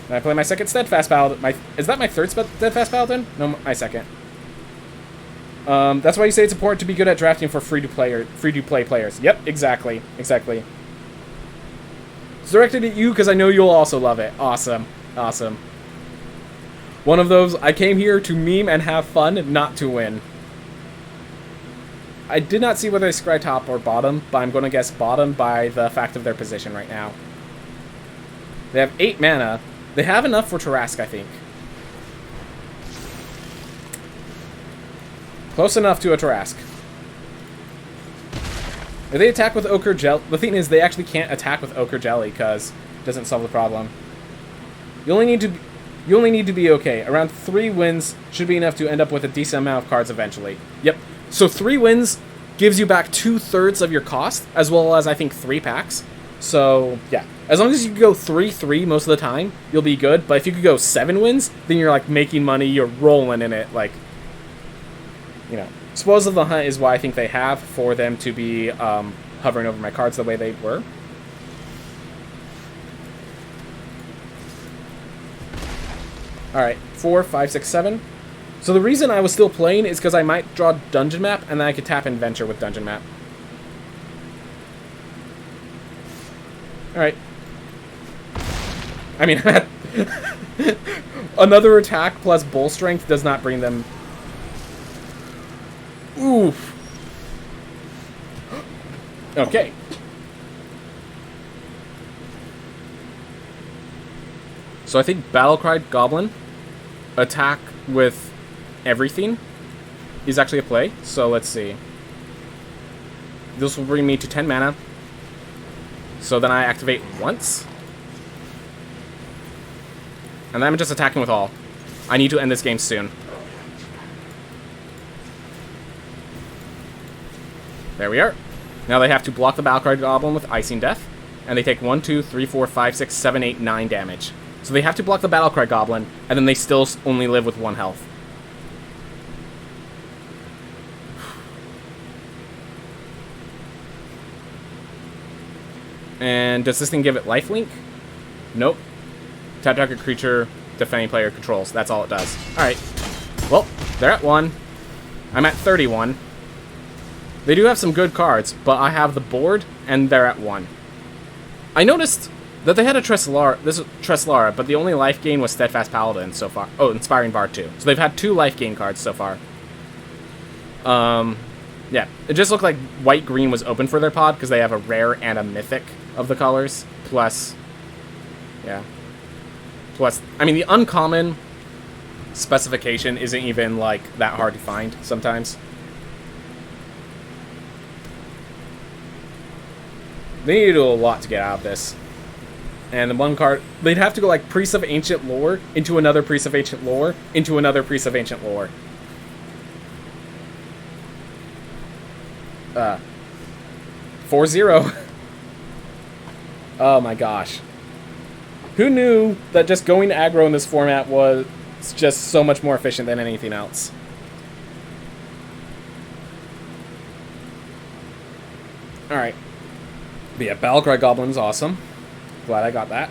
And I play my second Steadfast Paladin. Is that my third Steadfast Paladin? No, my second. That's why you say it's important to be good at drafting for free-to-play players. Yep, exactly. Exactly. It's directed at you because I know you'll also love it. Awesome. Awesome. One of those, I came here to meme and have fun, not to win. I did not see whether they scry top or bottom, but I'm going to guess bottom by the fact of their position right now. They have 8 mana. They have enough for Tarask, I think. Close enough to a Tarask. If they attack with Ochre Jelly... The thing is, they actually can't attack with Ochre Jelly, because it doesn't solve the problem. You only need to be okay. Around 3 wins should be enough to end up with a decent amount of cards eventually. Yep. So 3 wins gives you back 2/3 of your cost, as well as, I think, 3 packs. So, yeah. As long as you go 3-3 most of the time, you'll be good. But if you could go 7 wins, then you're, like, making money. You're rolling in it, like... You know, Spoils of the Hunt is why I think they have for them to be hovering over my cards the way they were. Alright, 4, 5, 6, 7. So the reason I was still playing is because I might draw Dungeon Map, and then I could tap in Venture with Dungeon Map. Alright. I mean, another attack plus Bull Strength does not bring them... Oof. Okay. So I think Battlecry Goblin, attack with everything is actually a play. So let's see. This will bring me to 10 mana. So then I activate once. And then I'm just attacking with all. I need to end this game soon. There we are. Now they have to block the Battlecry Goblin with Icing Death. And they take 1, 2, 3, 4, 5, 6, 7, 8, 9 damage. So they have to block the Battlecry Goblin, and then they still only live with 1 health. And does this thing give it lifelink? Nope. Tap target creature defending player controls. That's all it does. Alright. Well, they're at 1. I'm at 31. They do have some good cards, but I have the board, and they're at 1. I noticed that they had a Treslara, but the only life gain was Steadfast Paladin so far. Oh, Inspiring Bard too. So they've had 2 life gain cards so far. Yeah, it just looked like white-green was open for their pod, because they have a rare and a mythic of the colors. Plus, yeah. Plus, I mean, the uncommon specification isn't even, like, that hard to find sometimes. They need to do a lot to get out of this. And the one card, they'd have to go like Priest of Ancient Lore into another Priest of Ancient Lore into another Priest of Ancient Lore. 4-0. Oh my gosh. Who knew that just going aggro in this format was just so much more efficient than anything else? Alright. But yeah, Battlecry Goblin's awesome. Glad I got that.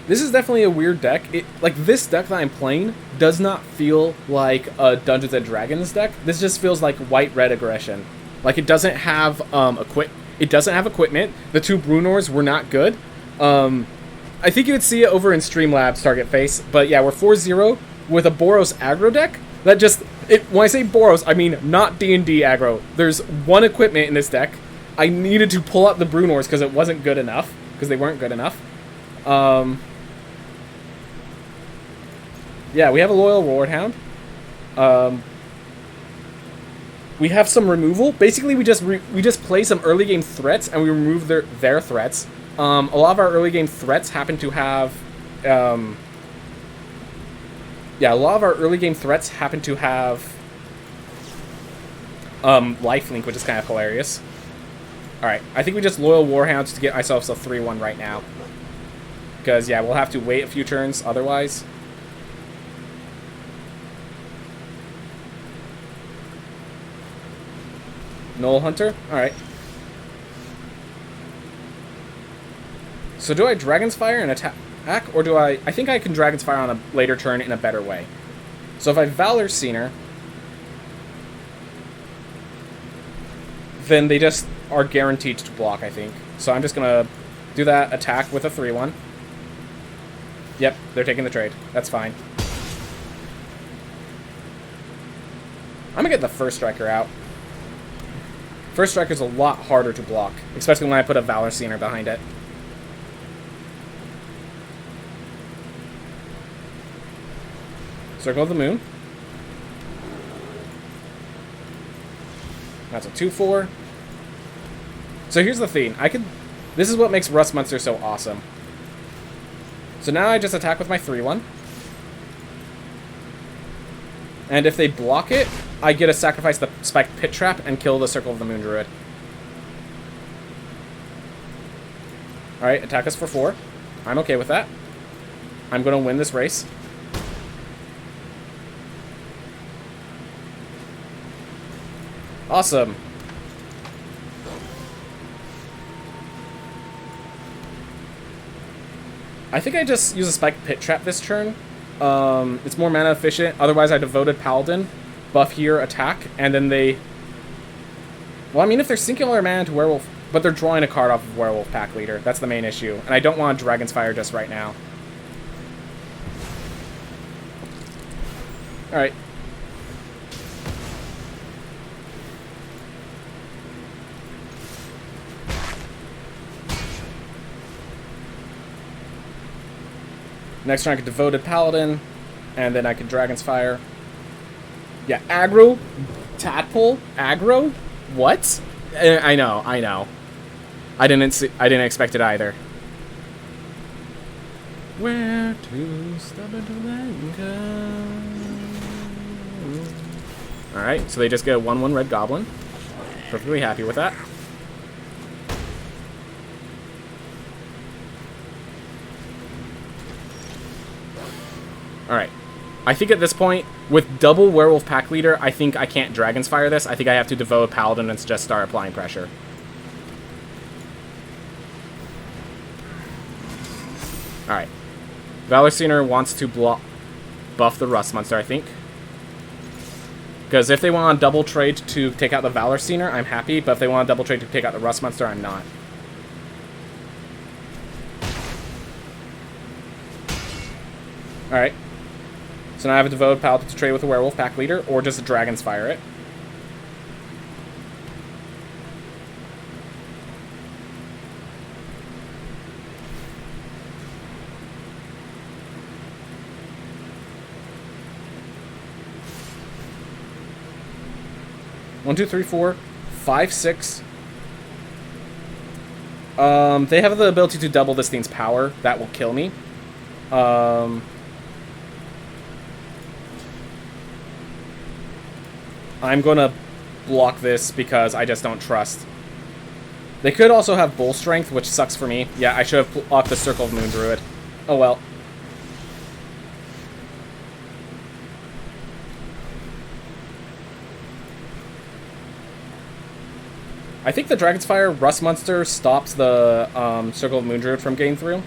This is definitely a weird deck. Like, this deck that I'm playing does not feel like a Dungeons & Dragons deck. This just feels like white-red aggression. Like, it doesn't have It doesn't have equipment. The 2 Brunors were not good. I think you would see it over in Streamlabs target face. But yeah, we're 4-0 with a Boros aggro deck. That just... when I say Boros, I mean not D&D aggro. There's 1 equipment in this deck. I needed to pull out the Brunors because it wasn't good enough. Because they weren't good enough. Yeah, we have a Loyal Wardhound. We have some removal. Basically, we just play some early game threats and we remove their threats. A lot of our early game threats happen to have. Yeah, a lot of our early game threats happen to have lifelink, which is kind of hilarious. All right, I think we just Loyal Warhounds to get ourselves a 3-1 right now. Because yeah, we'll have to wait a few turns otherwise. Knoll Hunter? Alright. So do I Dragon's Fire and attack, or do I think I can Dragon's Fire on a later turn in a better way. So if I Valor Senior, then they just are guaranteed to block, I think. So I'm just going to do that attack with a 3-1. Yep, they're taking the trade. That's fine. I'm going to get the First Striker out. First Striker's a lot harder to block, especially when I put a Valor Senior behind it. Circle of the Moon. That's a 2-4. So here's the thing. This is what makes Rust Monster so awesome. So now I just attack with my 3-1. And if they block it, I get to sacrifice the Spiked Pit Trap and kill the Circle of the Moon Druid. Alright, attack us for 4. I'm okay with that. I'm going to win this race. Awesome. I think I just use a Spiked Pit Trap this turn. It's more mana efficient. Otherwise, I devoted Paladin. Buff here, attack, and then they... Well, I mean, if they're singular mana to Werewolf... But they're drawing a card off of Werewolf Pack Leader. That's the main issue. And I don't want Dragon's Fire just right now. Alright. Next turn I could Devoted Paladin, and then I could Dragon's Fire. Yeah, aggro, Tadpole, aggro? What? I know. I didn't expect it either. Where to step into that go? Alright, so they just get a 1/1 red goblin. Perfectly happy with that. Alright. I think at this point, with double Werewolf Pack Leader, I think I can't Dragon's Fire this. I think I have to devote Paladin and just start applying pressure. Alright. Valor Sinner wants to buff the Rust Monster, I think. Because if they want to double trade to take out the Valor Sinner, I'm happy. But if they want to double trade to take out the Rust Monster, I'm not. Alright. So now I have a Devoted Paladin to trade with a Werewolf Pack Leader, or just a Dragon's Fire it. One, two, three, four, 5, 6. They have the ability to double this thing's power. That will kill me. I'm gonna block this because I just don't trust. They could also have Bull Strength, which sucks for me. Yeah, I should have blocked the Circle of Moon Druid. Oh well. I think the Dragon's Fire Rust Monster stops the Circle of Moon Druid from getting through.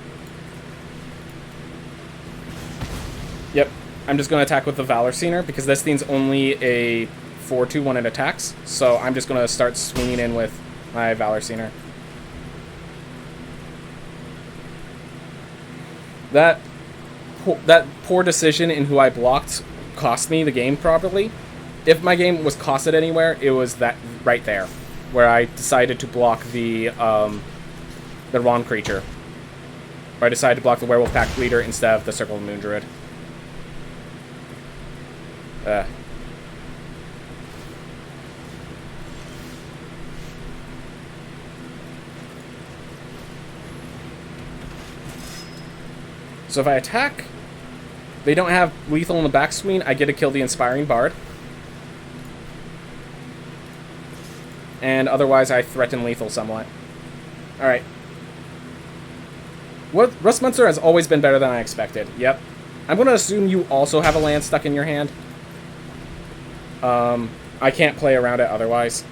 Yep. I'm just going to attack with the Valor Sinner because this thing's only a 4/2 when it attacks. So I'm just going to start swinging in with my Valor Sinner. That poor decision in who I blocked cost me the game probably. If my game was costed anywhere, it was that right there, where I decided to block the wrong creature. Or I decided to block the Werewolf Pack Leader instead of the Circle of Moon Druid. So if I attack, they don't have lethal in the backswing, I get to kill the Inspiring Bard. And otherwise I threaten lethal somewhat. Alright. Rust Monster has always been better than I expected. Yep. I'm going to assume you also have a land stuck in your hand. I can't play around it otherwise.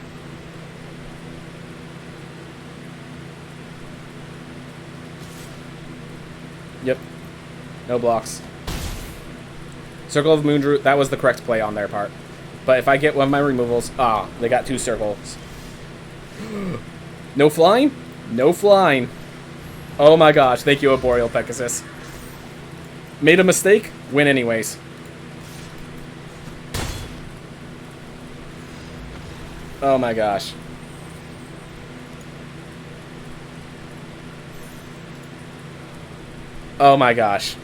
Yep. No blocks. Circle of Moon Druid, that was the correct play on their part. But if I get one of my removals... Ah, they got 2 circles. No flying? No flying. Oh my gosh, thank you, Arboreal Pegasus. Made a mistake? Win anyways. Oh my gosh. Oh my gosh.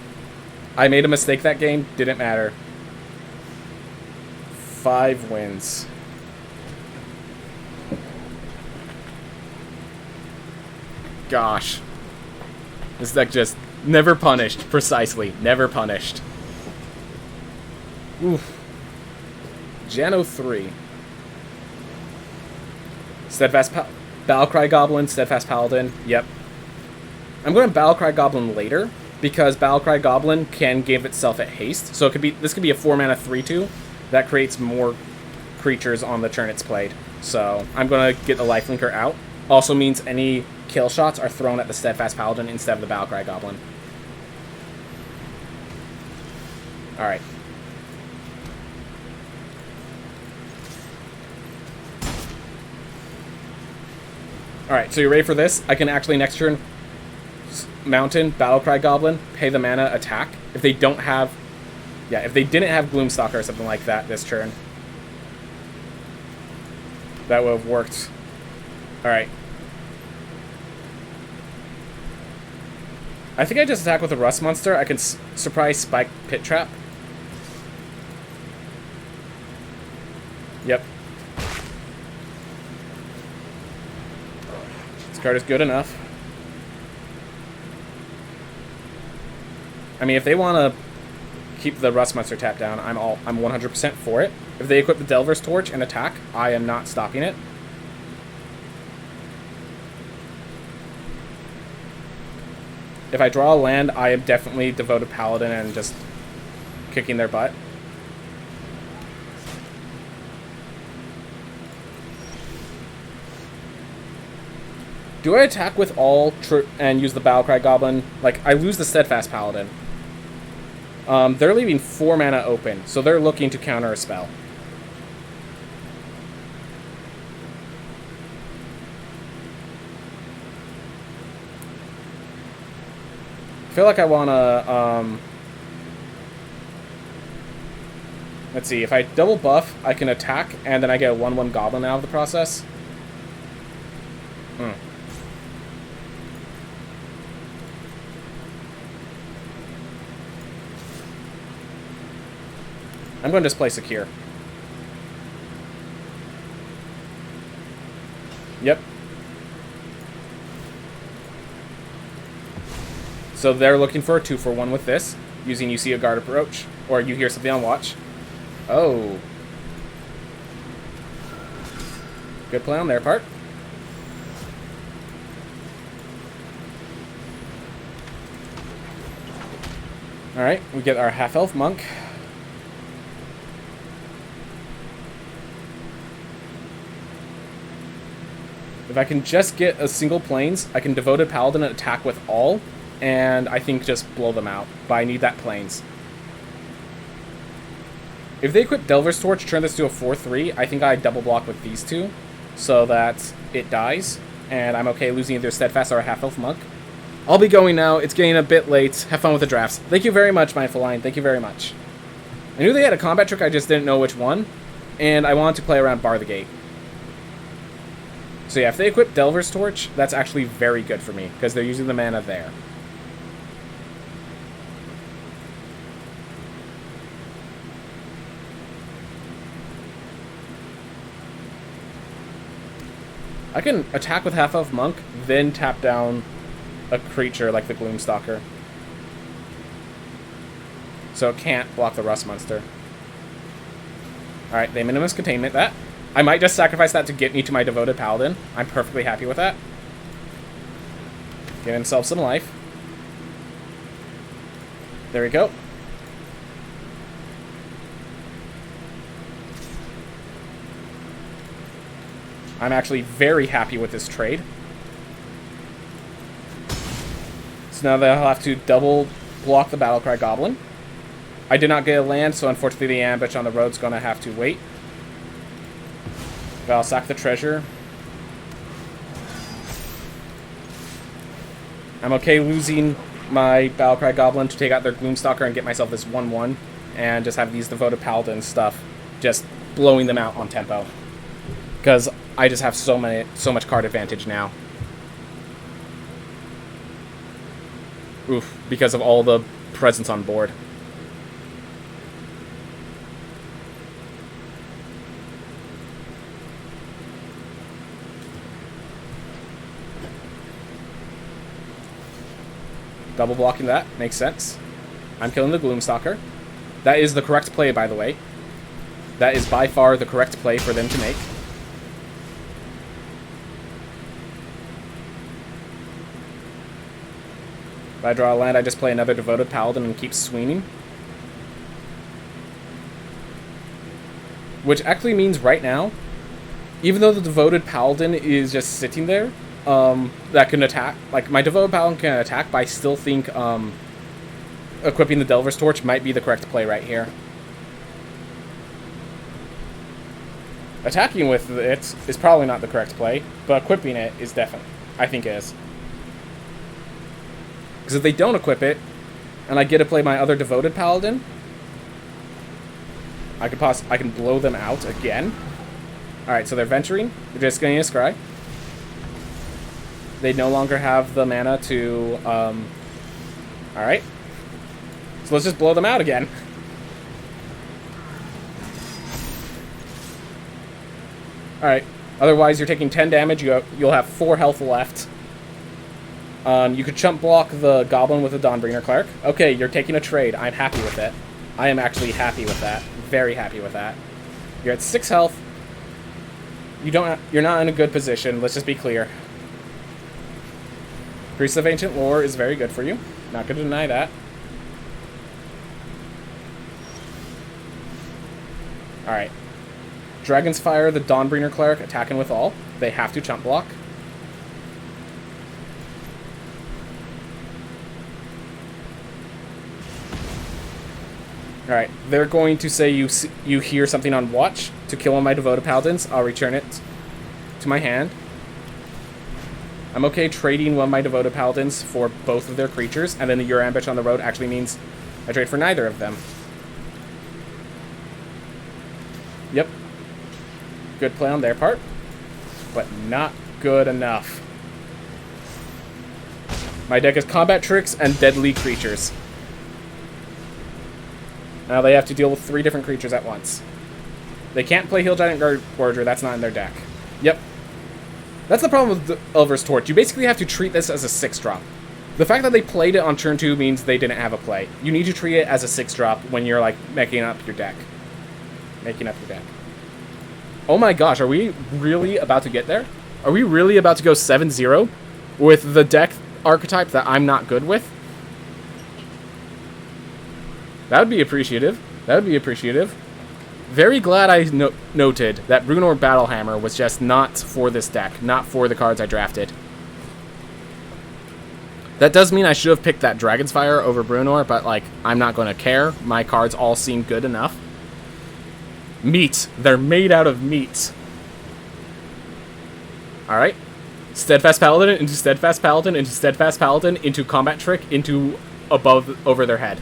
I made a mistake that game, didn't matter. 5 wins. Gosh. This deck just never punished, precisely. Never punished. Oof. Jano 3. Steadfast Battlecry Goblin, Steadfast Paladin. Yep. I'm going to Battlecry Goblin later, because Battlecry Goblin can give itself a haste. So it could be this could be a 4-mana 3/2 that creates more creatures on the turn it's played. So I'm going to get the Lifelinker out. Also means any kill shots are thrown at the Steadfast Paladin instead of the Battlecry Goblin. Alright. Alright, so you ready for this? I can actually next turn Mountain, Battlecry Goblin, pay the mana, attack. If they don't have... Yeah, if they didn't have Gloomstalker or something like that this turn, that would have worked. Alright. I think I just attack with a Rust Monster. I can surprise Spike Pit Trap. Yep. This card is good enough. I mean, if they want to keep the Rust Monster tapped down, I'm 100% for it. If they equip the Delver's Torch and attack, I am not stopping it. If I draw a land, I am definitely Devoted Paladin and just kicking their butt. Do I attack with all and use the Battlecry Goblin? Like, I lose the Steadfast Paladin. They're leaving 4 mana open, so they're looking to counter a spell. I feel like I want to, let's see, if I double buff, I can attack, and then I get a 1/1 Goblin out of the process. I'm going to just play Secure. Yep. So they're looking for a 2-for-1 with this, using You See a Guard Approach, or You Hear Something on Watch. Oh. Good play on their part. Alright, we get our Half-Elf Monk. If I can just get a single Plains, I can Devoted Paladin and attack with all, and I think just blow them out. But I need that Plains. If they equip Delver's Torch, turn this to a 4/3, I think I double block with these two, so that it dies, and I'm okay losing either Steadfast or a Half-Elf Monk. I'll be going now. It's getting a bit late. Have fun with the drafts. Thank you very much, Mindful Line. Thank you very much. I knew they had a combat trick, I just didn't know which one, and I wanted to play around Bar the Gate. So yeah, if they equip Delver's Torch, that's actually very good for me, because they're using the mana there. I can attack with Half-Elf Monk, then tap down a creature like the Gloomstalker. So it can't block the Rust Monster. Alright, they Minimus Containment that. I might just sacrifice that to get me to my Devoted Paladin. I'm perfectly happy with that. Give himself some life. There we go. I'm actually very happy with this trade. So now they'll have to double block the Battlecry Goblin. I did not get a land, so unfortunately the ambush on the road's going to have to wait. But I'll sack the treasure. I'm okay losing my Battlecry Goblin to take out their Gloomstalker and get myself this 1/1, and just have these Devoted Paladin stuff just blowing them out on tempo. Because I just have so much card advantage now. Oof, because of all the presence on board. Double blocking that makes sense. I'm killing the Gloomstalker. That is the correct play, by the way. That is by far the correct play for them to make. If I draw a land, I just play another Devoted Paladin and keep swinging. Which actually means right now, even though the Devoted Paladin is just sitting there, that can attack. Like, my Devoted Paladin can attack, but I still think equipping the Delver's Torch might be the correct play right here. Attacking with it is probably not the correct play, but equipping it is definitely, I think is. Because if they don't equip it, and I get to play my other Devoted Paladin, I can blow them out again. Alright, so they're venturing. They're just getting a scry. They no longer have the mana to Alright. So let's just blow them out again. Alright. Otherwise, you're taking 10 damage. You'll have 4 health left. You could chump block the goblin with the Dawnbringer Cleric. Okay, you're taking a trade. I'm happy with it. I am actually happy with that. Very happy with that. You're at 6 health. You're not in a good position. Let's just be clear. Priest of Ancient Lore is very good for you. Not going to deny that. Alright. Dragon's Fire, the Dawnbringer Cleric, attacking with all. They have to chump block. Alright, they're going to say you hear something on watch to kill one of my devoted paladins. I'll return it to my hand. I'm okay trading one of my devoted paladins for both of their creatures, and then your ambush on the road actually means I trade for neither of them. Yep. Good play on their part, but not good enough. My deck is combat tricks and deadly creatures. Now they have to deal with 3 different creatures at once. They can't play Hill Giant Gorger, that's not in their deck. Yep. That's the problem with the Elver's Torch. You basically have to treat this as a 6-drop. The fact that they played it on turn 2 means they didn't have a play. You need to treat it as a 6-drop when you're, like, making up your deck. Oh my gosh, are we really about to get there? Are we really about to go 7-0 with the deck archetype that I'm not good with? That would be appreciative. Very glad I noted that Bruenor Battlehammer was just not for this deck, not for the cards I drafted. That does mean I should have picked that Dragon's Fire over Bruenor, but, like, I'm not going to care. My cards all seem good enough. Meat. They're made out of meat. Alright. Steadfast Paladin into Steadfast Paladin into Steadfast Paladin into Combat Trick into over their head.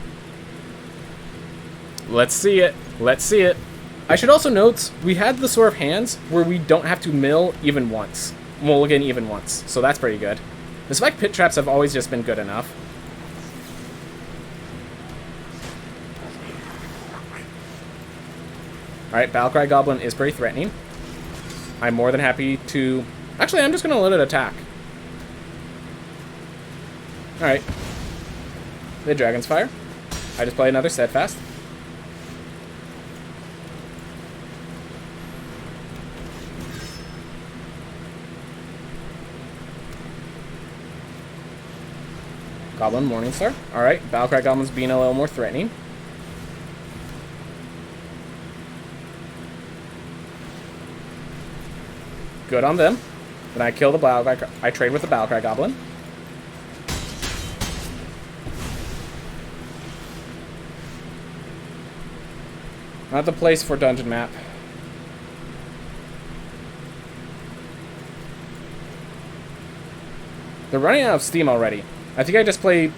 Let's see it. I should also note, we had the Sword of Hands where we don't have to mill even once. Mulligan even once. So that's pretty good. The Spike Pit Traps have always just been good enough. Alright, Battlecry Goblin is pretty threatening. I'm more than happy to... Actually, I'm just going to let it attack. Alright. The Dragon's Fire. I just play another Steadfast. Goblin Morningstar. Alright, Battlecry Goblin's being a little more threatening. Good on them. Then I kill the Battlecry. I trade with the Battlecry Goblin. Not the place for dungeon map. They're running out of steam already. I think I just play...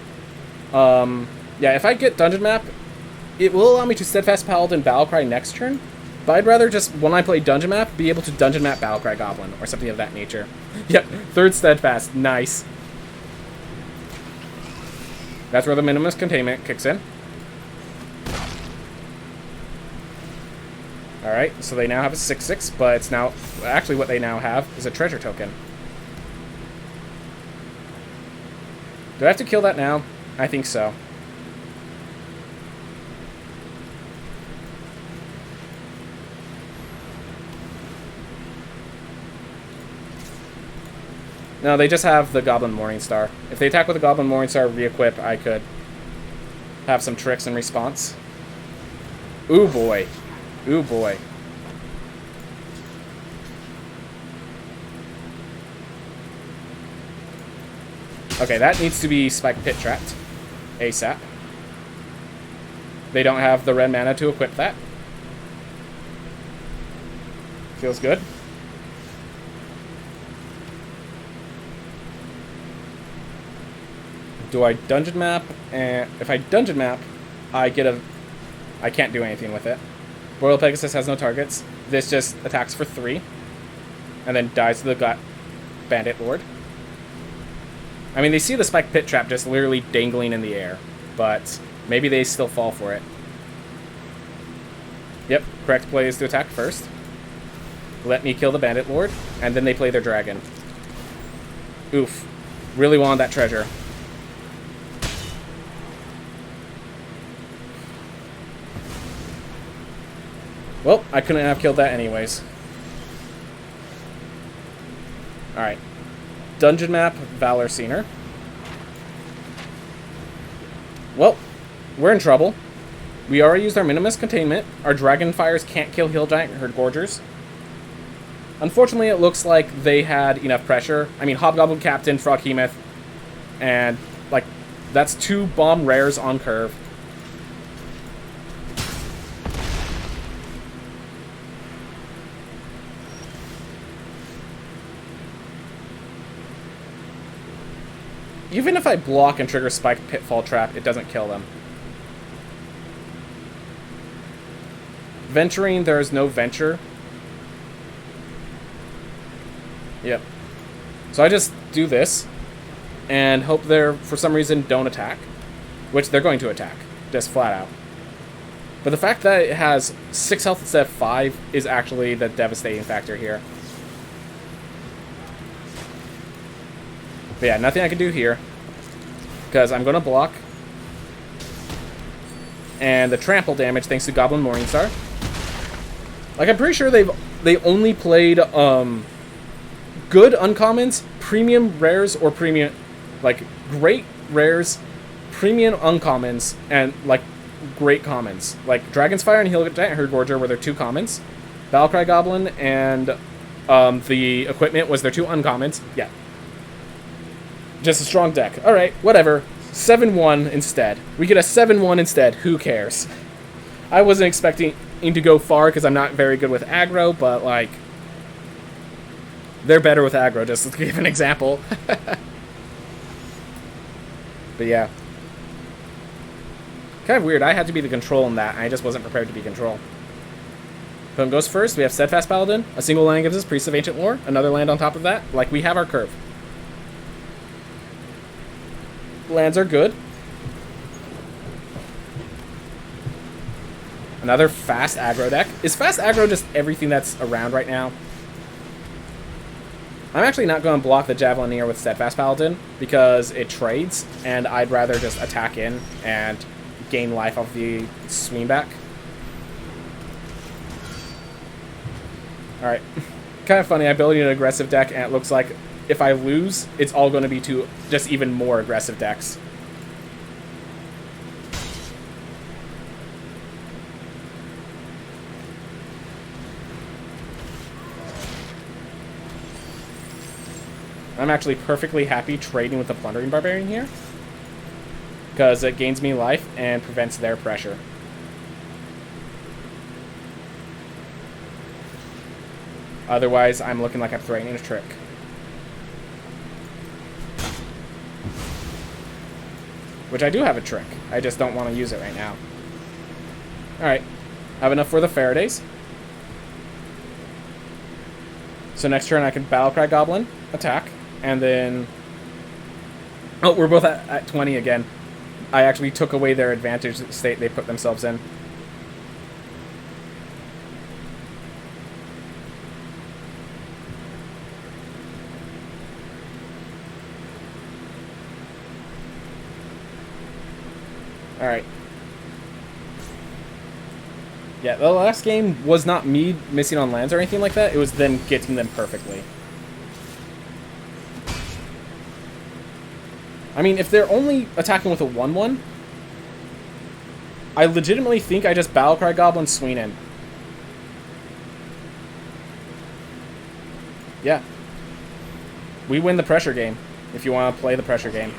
yeah, if I get dungeon map, it will allow me to Steadfast Paladin Battlecry next turn. But I'd rather just, when I play dungeon map, be able to dungeon map Battlecry Goblin or something of that nature. Yep, 3rd Steadfast. Nice. That's where the minimalist containment kicks in. Alright, so they now have a 6/6, but it's now... Actually, what they now have is a treasure token. Do I have to kill that now? I think so. No, they just have the Goblin Morningstar. If they attack with the Goblin Morningstar re-equip, I could have some tricks in response. Ooh boy. Ooh boy. Okay, that needs to be Spike Pit Trapped. ASAP. They don't have the red mana to equip that. Feels good. Do I dungeon map? And if I dungeon map, I get a... I can't do anything with it. Royal Pegasus has no targets. This just attacks for 3. And then dies to the Bandit Lord. I mean, they see the Spike Pit Trap just literally dangling in the air, but maybe they still fall for it. Yep, correct play is to attack first. Let me kill the Bandit Lord, and then they play their dragon. Oof. Really wanted that treasure. Well, I couldn't have killed that anyways. Alright. Dungeon map, Valor Scener. Well, we're in trouble. We already used our Minimus Containment. Our Dragon Fires can't kill Hill Giant Herd Gorgers. Unfortunately, it looks like they had enough pressure. I mean, Hobgoblin Captain, Froghemoth, and, like, that's 2 bomb rares on curve. Even if I block and trigger Spike Pitfall Trap, it doesn't kill them. Venturing, there is no venture. Yep. So I just do this, and hope they're, for some reason, don't attack. Which they're going to attack, just flat out. But the fact that it has 6 health instead of 5 is actually the devastating factor here. But yeah, nothing I can do here, because I'm going to block. And the trample damage, thanks to Goblin Morningstar. Like, I'm pretty sure they only played good uncommons, premium rares, or premium, like, great rares, premium uncommons, and, like, great commons. Like, Dragon's Fire and Hill Giant Herd Gorger were their 2 commons. Battlecry Goblin and the equipment was their 2 uncommons. Yeah. Just a strong deck. Alright, whatever. 7-1 instead. We get a 7-1 instead. Who cares? I wasn't expecting to go far because I'm not very good with aggro, but, like, they're better with aggro, just to give an example. But yeah. Kind of weird. I had to be the control in that. I just wasn't prepared to be control. Boom goes first. We have Steadfast Paladin. A single land gives us Priest of Ancient Lore. Another land on top of that. Like, we have our curve. Lands are good. Another fast aggro deck. Is fast aggro just everything that's around right now? I'm actually not going to block the Javelineer with Steadfast Paladin because it trades, and I'd rather just attack in and gain life off the swing back. Alright. Kind of funny, I built an aggressive deck, and it looks like if I lose, it's all going to be to just even more aggressive decks. I'm actually perfectly happy trading with the Plundering Barbarian here, because it gains me life and prevents their pressure. Otherwise, I'm looking like I'm threatening a trick. Which I do have a trick. I just don't want to use it right now. Alright. Have enough for the Faradays. So next turn I can Battlecry Goblin, attack, and then... Oh, we're both at 20 again. I actually took away their advantage state they put themselves in. Alright. Yeah, the last game was not me missing on lands or anything like that. It was them getting them perfectly. I mean, if they're only attacking with a 1-1, I legitimately think I just Battlecry Goblin swing in. Yeah. We win the pressure game, if you want to play the pressure game.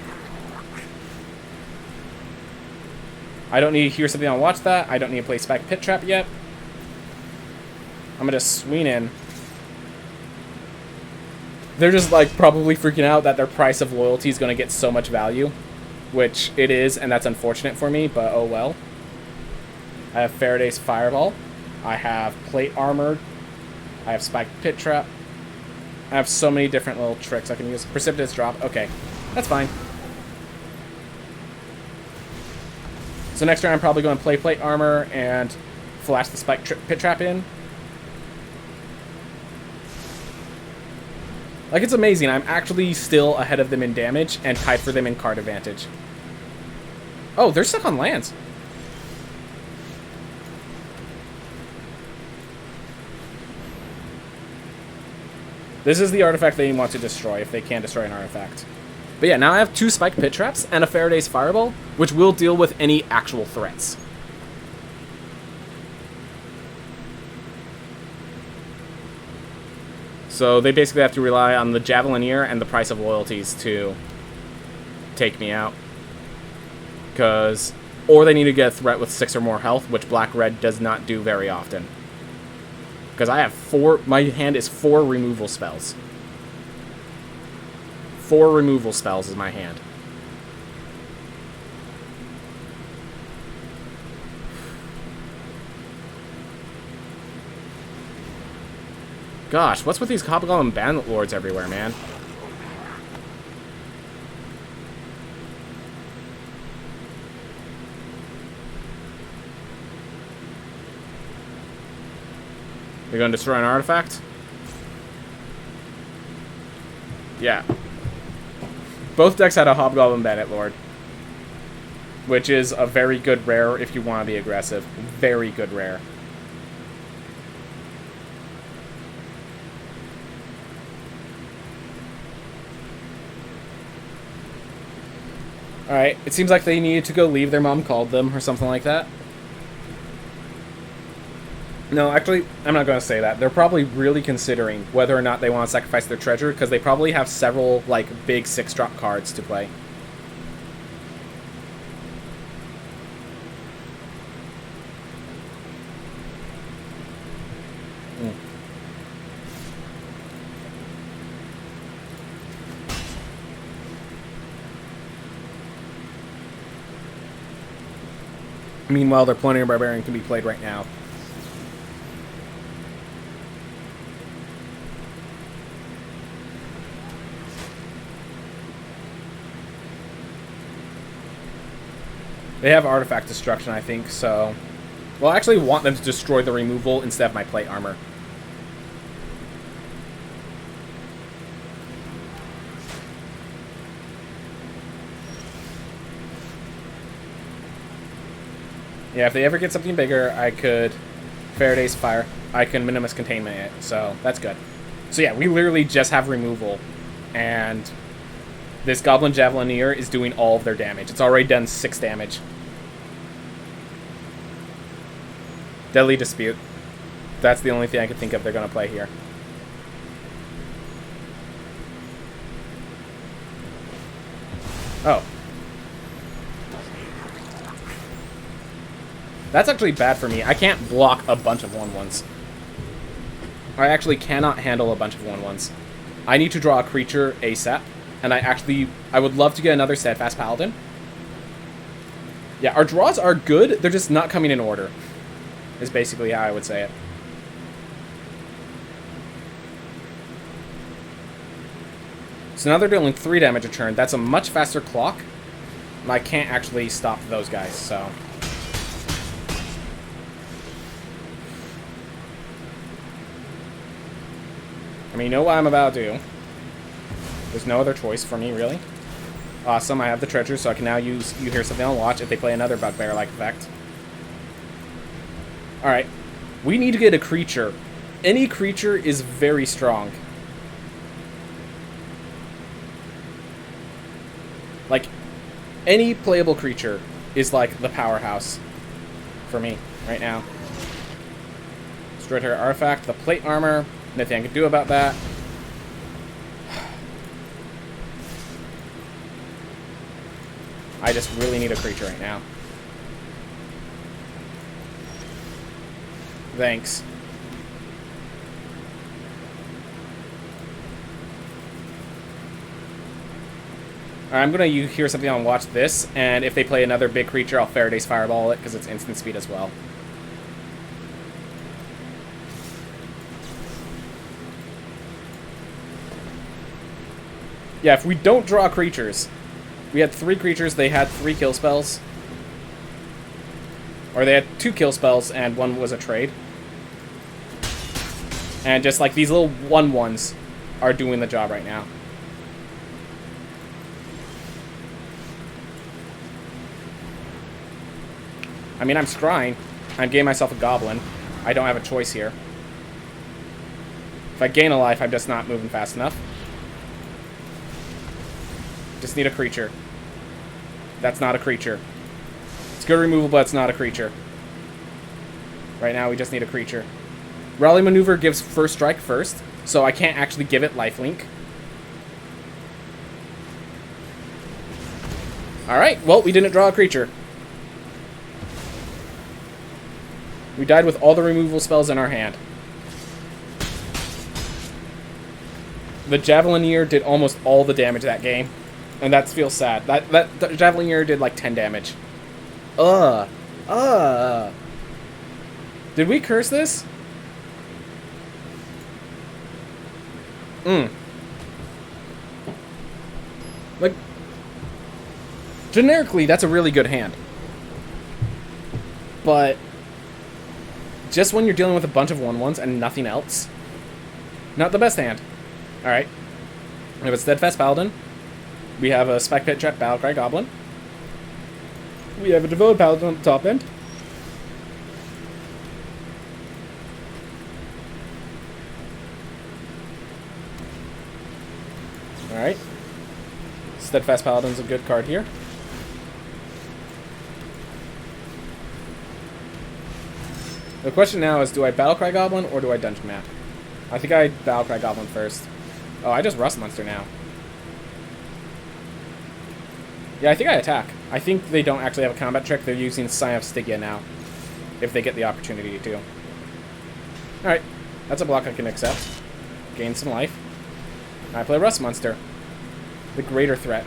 I don't need to hear something on Watch That. I don't need to play Spike Pit Trap yet. I'm going to swing in. They're just, like, probably freaking out that their price of loyalty is going to get so much value. Which it is, and that's unfortunate for me, but oh well. I have Faraday's Fireball. I have Plate Armor. I have Spike Pit Trap. I have so many different little tricks I can use. Precipitous Drop. Okay. That's fine. So next turn I'm probably going to play plate armor and flash the spike pit trap in. Like, it's amazing. I'm actually still ahead of them in damage and tied for them in card advantage. Oh, they're stuck on lands. This is the artifact they want to destroy if they can destroy an artifact. But yeah, now I have 2 spike pit traps and a Faraday's Fireball, which will deal with any actual threats. So they basically have to rely on the Javelineer and the price of loyalties to take me out. Or they need to get a threat with 6 or more health, which black-red does not do very often. Because I have 4, my hand is 4 removal spells. 4 removal spells is my hand. Gosh, what's with these Hobgoblin Bandit Lords everywhere, man? They're going to destroy an artifact? Yeah. Both decks had a Hobgoblin Bandit Lord. Which is a very good rare if you want to be aggressive. Very good rare. Alright, it seems like they needed to go leave. Their mom called them or something like that. No, actually, I'm not going to say that. They're probably really considering whether or not they want to sacrifice their treasure, because they probably have several, like, big 6-drop cards to play. Meanwhile, their Plundering Barbarian can be played right now. They have Artifact Destruction, I think, so... Well, I actually want them to destroy the removal instead of my plate armor. Yeah, if they ever get something bigger, I could Faraday's Fire. I can Minimus Containment it, so that's good. So yeah, we literally just have removal, and this Goblin Javelineer is doing all of their damage. It's already done 6 damage. Deadly Dispute. That's the only thing I can think of they're going to play here. Oh. That's actually bad for me. I can't block a bunch of 1/1s. I actually cannot handle a bunch of 1/1s. I need to draw a creature ASAP. And I would love to get another Steadfast Paladin. Yeah, our draws are good. They're just not coming in order. Is basically how I would say it. So now they're dealing 3 damage a turn. That's a much faster clock. And I can't actually stop those guys, so... I mean, you know what I'm about to do. There's no other choice for me, really. Awesome, I have the treasure, so I can now use You Hear Something on Watch if they play another Bugbear-like effect. Alright. We need to get a creature. Any creature is very strong. Like, any playable creature is like the powerhouse for me right now. Destroy her artifact, the plate armor. Nothing I can do about that. I just really need a creature right now. Thanks. Alright, I'm gonna hear something on Watch this, and if they play another big creature, I'll Faraday's Fireball it, because it's instant speed as well. Yeah, if we don't draw creatures... We had 3 creatures, they had 3 kill spells. Or they had 2 kill spells, and 1 was a trade. And just like these little 1/1s are doing the job right now. I mean, I'm scrying. I'm getting myself a goblin. I don't have a choice here. If I gain a life, I'm just not moving fast enough. Just need a creature. That's not a creature. It's good removal, but it's not a creature. Right now, we just need a creature. Rally Maneuver gives first strike first, so I can't actually give it lifelink. Alright, well, we didn't draw a creature. We died with all the removal spells in our hand. The Javelineer did almost all the damage that game. And that feels sad. That Javelineer did like 10 damage. Did we curse this? Like, generically, that's a really good hand. But just when you're dealing with a bunch of 1/1s and nothing else, not the best hand. Alright. We have a Steadfast Paladin. We have a Spike Pit Trap Battlecry Goblin. We have a Devoted Paladin on the top end. Alright. Steadfast Paladin's a good card here. The question now is, do I Battlecry Goblin or do I Dungeon Map? I think I Battlecry Goblin first. Oh, I just Rust Monster now. Yeah, I think I attack. I think they don't actually have a combat trick. They're using Sign of Stygia now, if they get the opportunity to. Alright, that's a block I can accept. Gain some life. I play Rust Monster. The greater threat.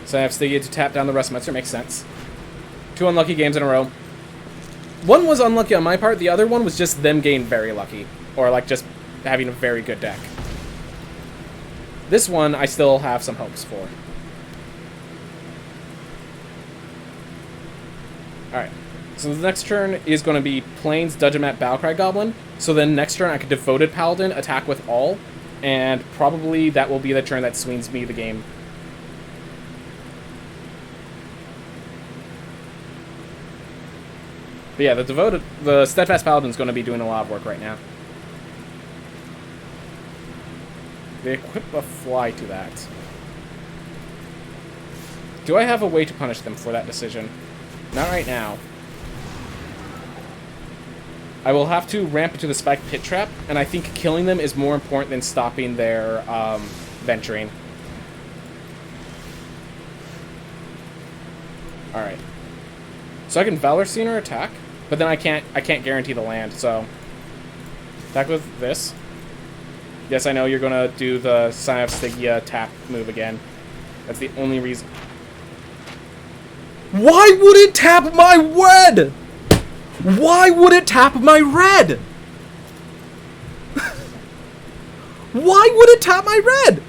Sign of Stygia to tap down the Rust Monster makes sense. 2 unlucky games in a row. One was unlucky on my part, the other one was just them getting very lucky. Or like just having a very good deck. This one, I still have some hopes for. Alright. So the next turn is going to be Plains, Dungeon Map, Battlecry Goblin. So then next turn I could Devoted Paladin, attack with all. And probably that will be the turn that swings me the game. But yeah, the Steadfast Paladin is going to be doing a lot of work right now. They equip a fly to that. Do I have a way to punish them for that decision? Not right now. I will have to ramp into the Spike Pit Trap, and I think killing them is more important than stopping their venturing. Alright. So I can Valor Scener attack, but then I can't guarantee the land, so attack with this. Yes, I know you're gonna do the Sign of Stygia tap move again. That's the only reason. Why would it tap my red? Why would it tap my red? Why would it tap my red?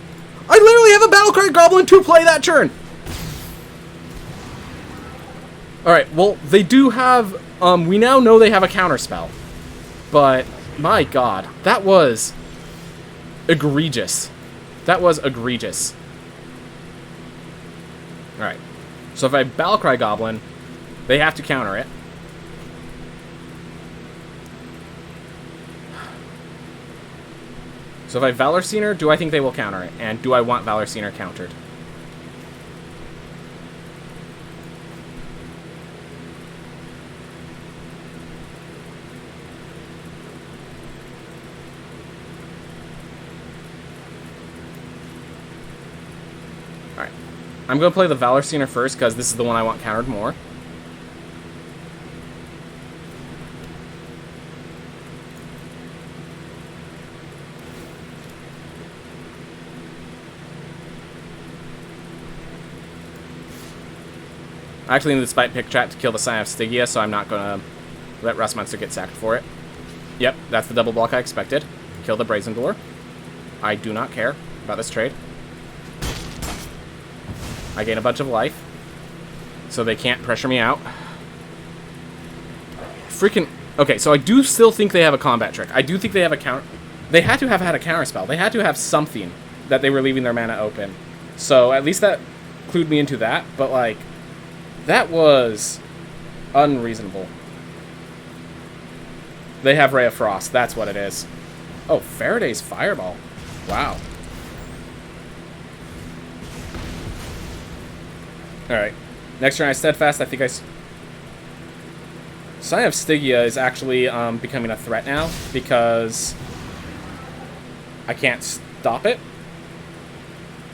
I literally have a Battlecry Goblin to play that turn. Alright, well, they do have, we now know they have a counterspell. But, my god, that was egregious. That was egregious. Alright. So if I Battlecry Goblin, they have to counter it. So if I Valor Scener, do I think they will counter it? And do I want Valor Scener countered? Alright. I'm going to play the Valor Scener first, because this is the one I want countered more. I actually need the Spike Pit Trap to kill the Sign of Stygia, so I'm not going to let Rust Monster get sacked for it. Yep, that's the double block I expected. Kill the Brazen Door. I do not care about this trade. I gain a bunch of life, so they can't pressure me out. Freaking... Okay, so I do still think they have a combat trick. I do think they have a counter... They had to have had a counter spell. They had to have something that they were leaving their mana open. So at least that clued me into that, but, like, that was unreasonable. They have Ray of Frost. That's what it is. Oh, Faraday's Fireball. Wow. Alright. Next turn I Steadfast. I think Sign of Stygia is actually becoming a threat now because I can't stop it.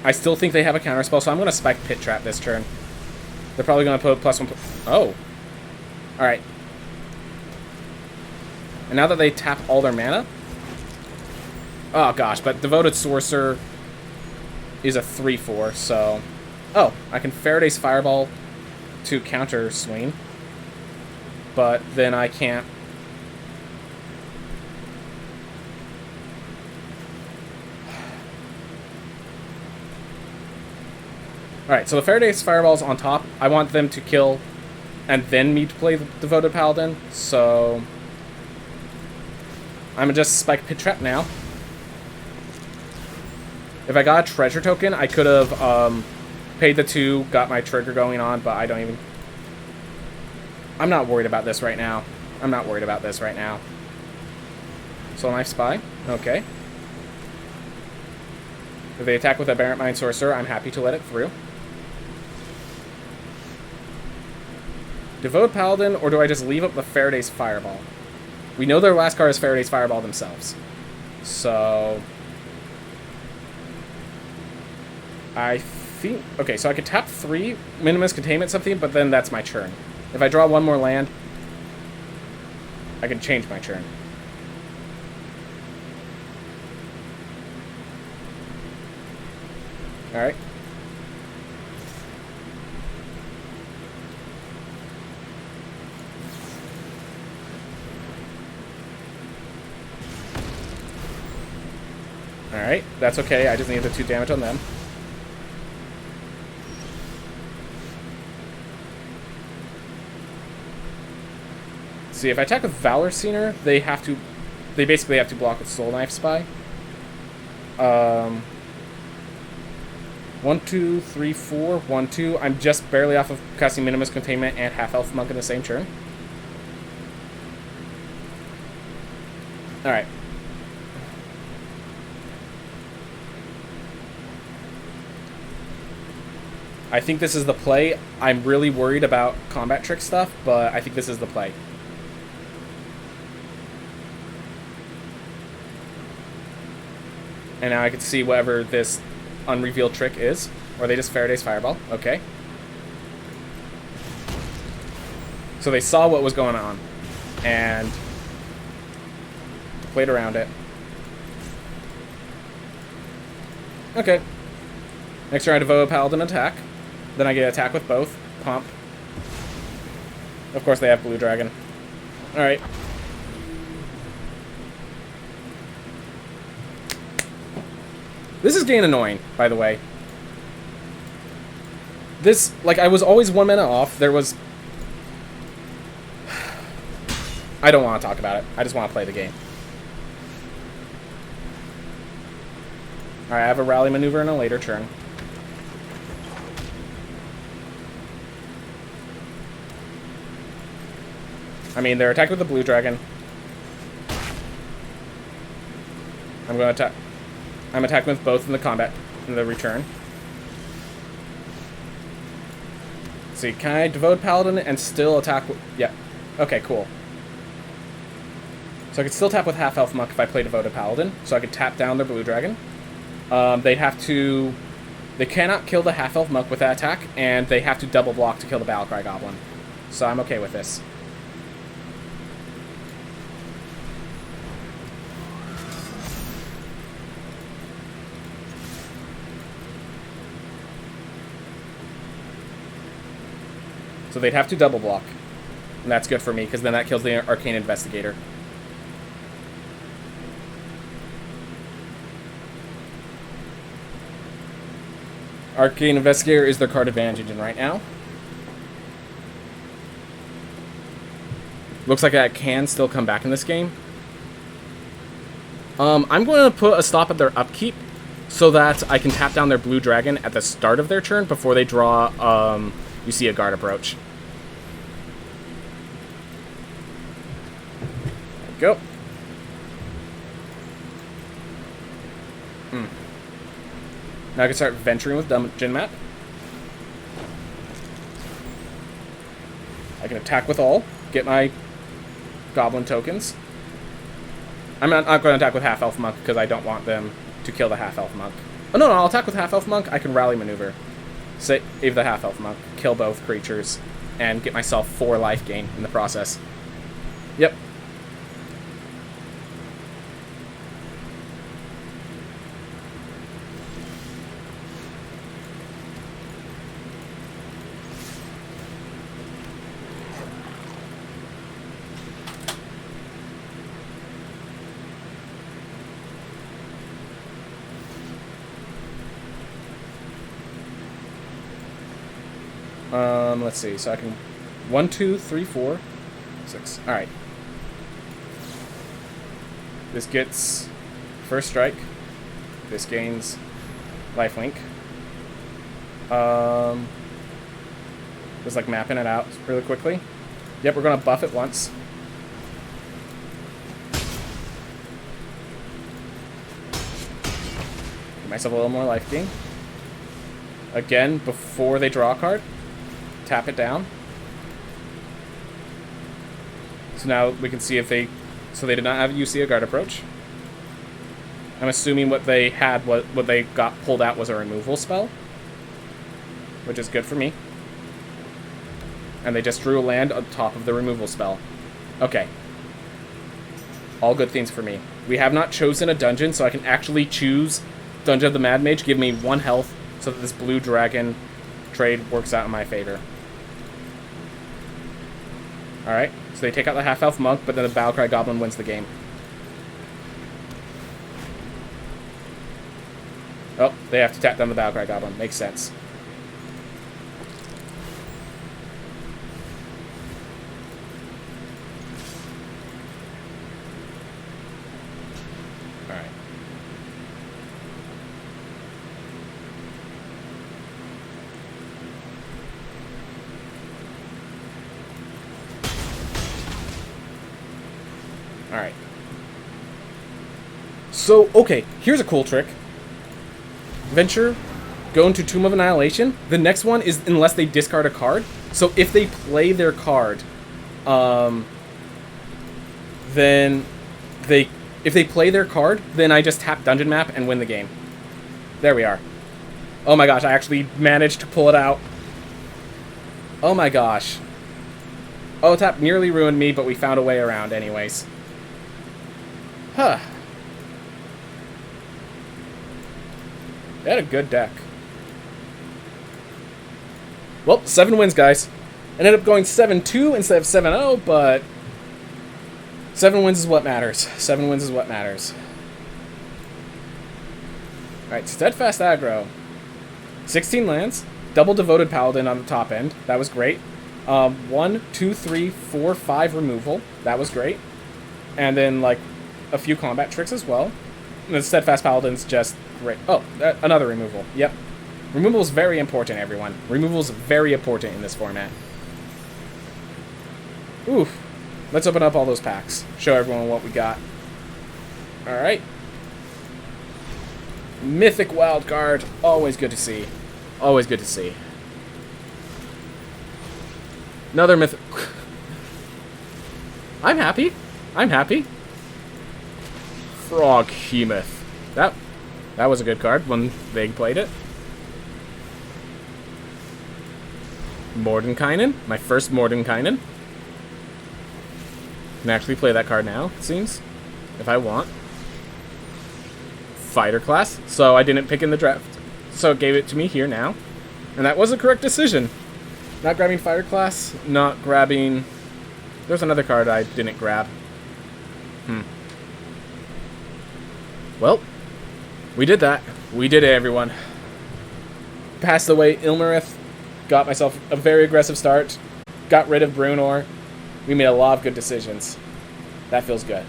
I still think they have a counterspell, so I'm going to spike Pit Trap this turn. They're probably going to put +1... Oh. Alright. And now that they tap all their mana... Oh, gosh, but Devoted Sorcerer is a 3/4, so... Oh, I can Faraday's Fireball to counter swing. But then I can't... Alright, so the Faraday's Fireball's on top. I want them to kill and then me to play the Devoted Paladin, so... I'm gonna just spike Pit Trap now. If I got a treasure token, I could have paid the 2, got my trigger going on, but I don't even... I'm not worried about this right now. I'm not worried about this right now. Soul Knife Spy. Okay. If they attack with a Barrett Mind Sorcerer, I'm happy to let it through. Devote Paladin, or do I just leave up the Faraday's Fireball? We know their last card is Faraday's Fireball themselves. So... I think... Okay, so I could tap 3, Minimus Containment something, but then that's my turn. If I draw one more land, I can change my turn. Alright. Alright, that's okay. I just need the 2 damage on them. See, if I attack with Valor Seer, they basically have to block with Soul Knife Spy. 1, 2, 3, 4, 1, 2. I'm just barely off of casting Minimus Containment and Half-Elf Monk in the same turn. Alright. I think this is the play. I'm really worried about combat trick stuff, but I think this is the play. And now I can see whatever this unrevealed trick is. Or they just Faraday's Fireball. Okay. So they saw what was going on. And played around it. Okay. Next turn I Devote Paladin attack. Then I get attack with both. Pump. Of course they have Blue Dragon. Alright. This is getting annoying, by the way. This, like, I was always 1 mana off. There was... I don't want to talk about it. I just want to play the game. Alright, I have a Rally Maneuver in a later turn. I mean, they're attacked with the Blue Dragon. I'm going to attack... I'm attacking with both in the combat, in the return. See, can I Devote Paladin and still attack with... Yeah. Okay, cool. So I could still tap with Half-Elf Monk if I play Devoted Paladin. So I could tap down their Blue Dragon. They have to... They cannot kill the Half-Elf Monk with that attack, and they have to double block to kill the Battlecry Goblin. So I'm okay with this. So they'd have to double block. And that's good for me, because then that kills the Arcane Investigator. Arcane Investigator is their card advantage engine right now. Looks like that can still come back in this game. I'm going to put a stop at their upkeep so that I can tap down their blue dragon at the start of their turn before they draw, you see a guard approach. There we go. Now I can start venturing with Dungeon Map. I can attack with all, get my goblin tokens. I'm not going to attack with half-elf monk because I don't want them to kill the half-elf monk. Oh, no, I'll attack with half-elf monk. I can rally maneuver. Save the half-elf monk, kill both creatures, and get myself 4 life gain in the process. Yep. Let's see. So I can 1, 2, 3, 4, 6. All right. This gets first strike. This gains lifelink. Just like mapping it out really quickly. Yep, we're gonna buff it once. Give myself a little more life gain. Again, before they draw a card, tap it down. So now we can see if they... So they did not have a guard approach. I'm assuming what they had, what they got pulled out was a removal spell. Which is good for me. And they just drew a land on top of the removal spell. Okay. All good things for me. We have not chosen a dungeon, so I can actually choose Dungeon of the Mad Mage, give me 1 health, so that this blue dragon trade works out in my favor. Alright, so they take out the half-elf monk, but then the Battlecry Goblin wins the game. Oh, they have to tap down the Battlecry Goblin. Makes sense. Alright. Alright. So, okay, here's a cool trick. Venture, go into Tomb of Annihilation. The next one is unless they discard a card. So if they play their card, then if they play their card, then I just tap Dungeon Map and win the game. There we are. Oh my gosh, I actually managed to pull it out. Oh my gosh. Oh, tap nearly ruined me, but we found a way around anyways. Huh. They had a good deck. Well, 7 wins, guys. Ended up going 7-2 instead of 7-0, but 7 wins is what matters. 7 wins is what matters. Alright, Steadfast Aggro. 16 lands. Double Devoted Paladin on the top end. That was great. 1, 2, 3, 4, 5 removal. That was great. And then, like, a few combat tricks as well. And the Steadfast Paladin's just great. Oh, another removal. Yep. Removal is very important, everyone. Removal is very important in this format. Oof. Let's open up all those packs. Show everyone what we got. Alright. Mythic Wildcard. Always good to see. Always good to see. Another Mythic... I'm happy. I'm happy. Froghemoth. That was a good card when they played it. Mordenkainen. My first Mordenkainen. Can actually play that card now, it seems. If I want. Fighter class. So I didn't pick in the draft. So it gave it to me here now. And that was a correct decision. Not grabbing fighter class. Not grabbing... There's another card I didn't grab. Well, we did that. We did it, everyone. passed away Ilmarith, got myself a very aggressive start, got rid of Bruenor. We made a lot of good decisions. That feels good.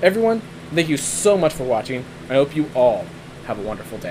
Everyone, thank you so much for watching. I hope you all have a wonderful day.